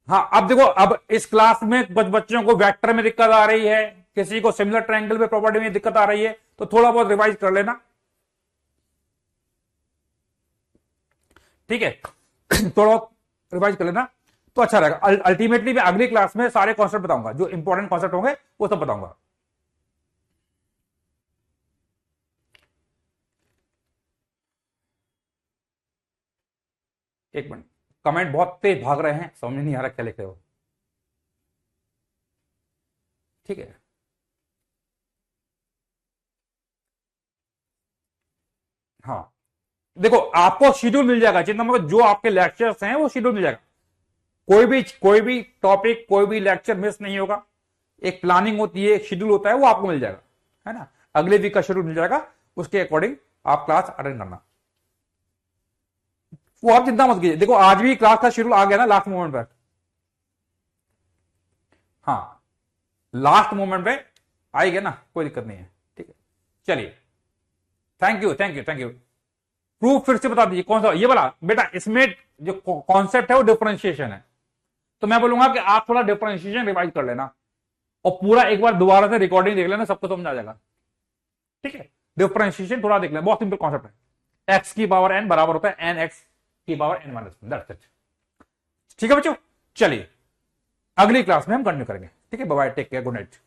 हाँ, अब देखो, अब इस क्लास में कुछ बच्चों को वेक्टर में दिक्कत आ रही है, किसी को सिमिलर ट्रायंगल में प्रॉपर्टी में दिक्कत आ रही है, तो थोड़ा बहुत रिवाइज कर लेना। ठीक है, थोड़ा बहुत रिवाइज कर लेना तो अच्छा रहेगा। अल्टीमेटली मैं अगली क्लास में सारे कॉन्सेप्ट बताऊंगा, जो इंपॉर्टेंट कॉन्सेप्ट होंगे वो सब बताऊंगा। एक मिनट, कमेंट बहुत तेज भाग रहे हैं, समझ नहीं आ रहा क्या लिख रहे हो। ठीक है, हाँ देखो, आपको शेड्यूल मिल जाएगा, चिंता मत करो, जो आपके लेक्चर्स हैं वो शेड्यूल मिल जाएगा। कोई भी टॉपिक, कोई भी लेक्चर मिस नहीं होगा। एक प्लानिंग होती है, एक शेड्यूल होता है, वो आपको मिल जाएगा, है ना। अगले वीक का शेड्यूल मिल जाएगा, उसके अकॉर्डिंग आप क्लास अटेंड करना, वो आप चिंता मत कीजिए। देखो, आज भी क्लास का शेड्यूल आ गया ना लास्ट मोमेंट पर। हाँ, लास्ट मोमेंट पे आएगा ना, कोई दिक्कत नहीं है। ठीक है, चलिए, थैंक यू। प्रूफ फिर से बता दीजिए कौन सा, ये वाला बेटा। इसमें जो कॉन्सेप्ट है वो डिफरेंशिएशन है, तो मैं बोलूंगा कि आप थोड़ा डिफरेंशिएशन रिवाइज कर लेना और पूरा एक बार दोबारा से रिकॉर्डिंग देख लेना, सबको समझ आ जाएगा। ठीक है, डिफरेंशिएशन थोड़ा देख लेना, बहुत सिंपल कॉन्सेप्ट है। एक्स की पावर एन बराबर होता है एन एक्स की power n minus one, that's it. ठीक है बच्चों, चलिए अगली क्लास में हम कंटिन्यू करेंगे। ठीक है, bye bye, take care, good night.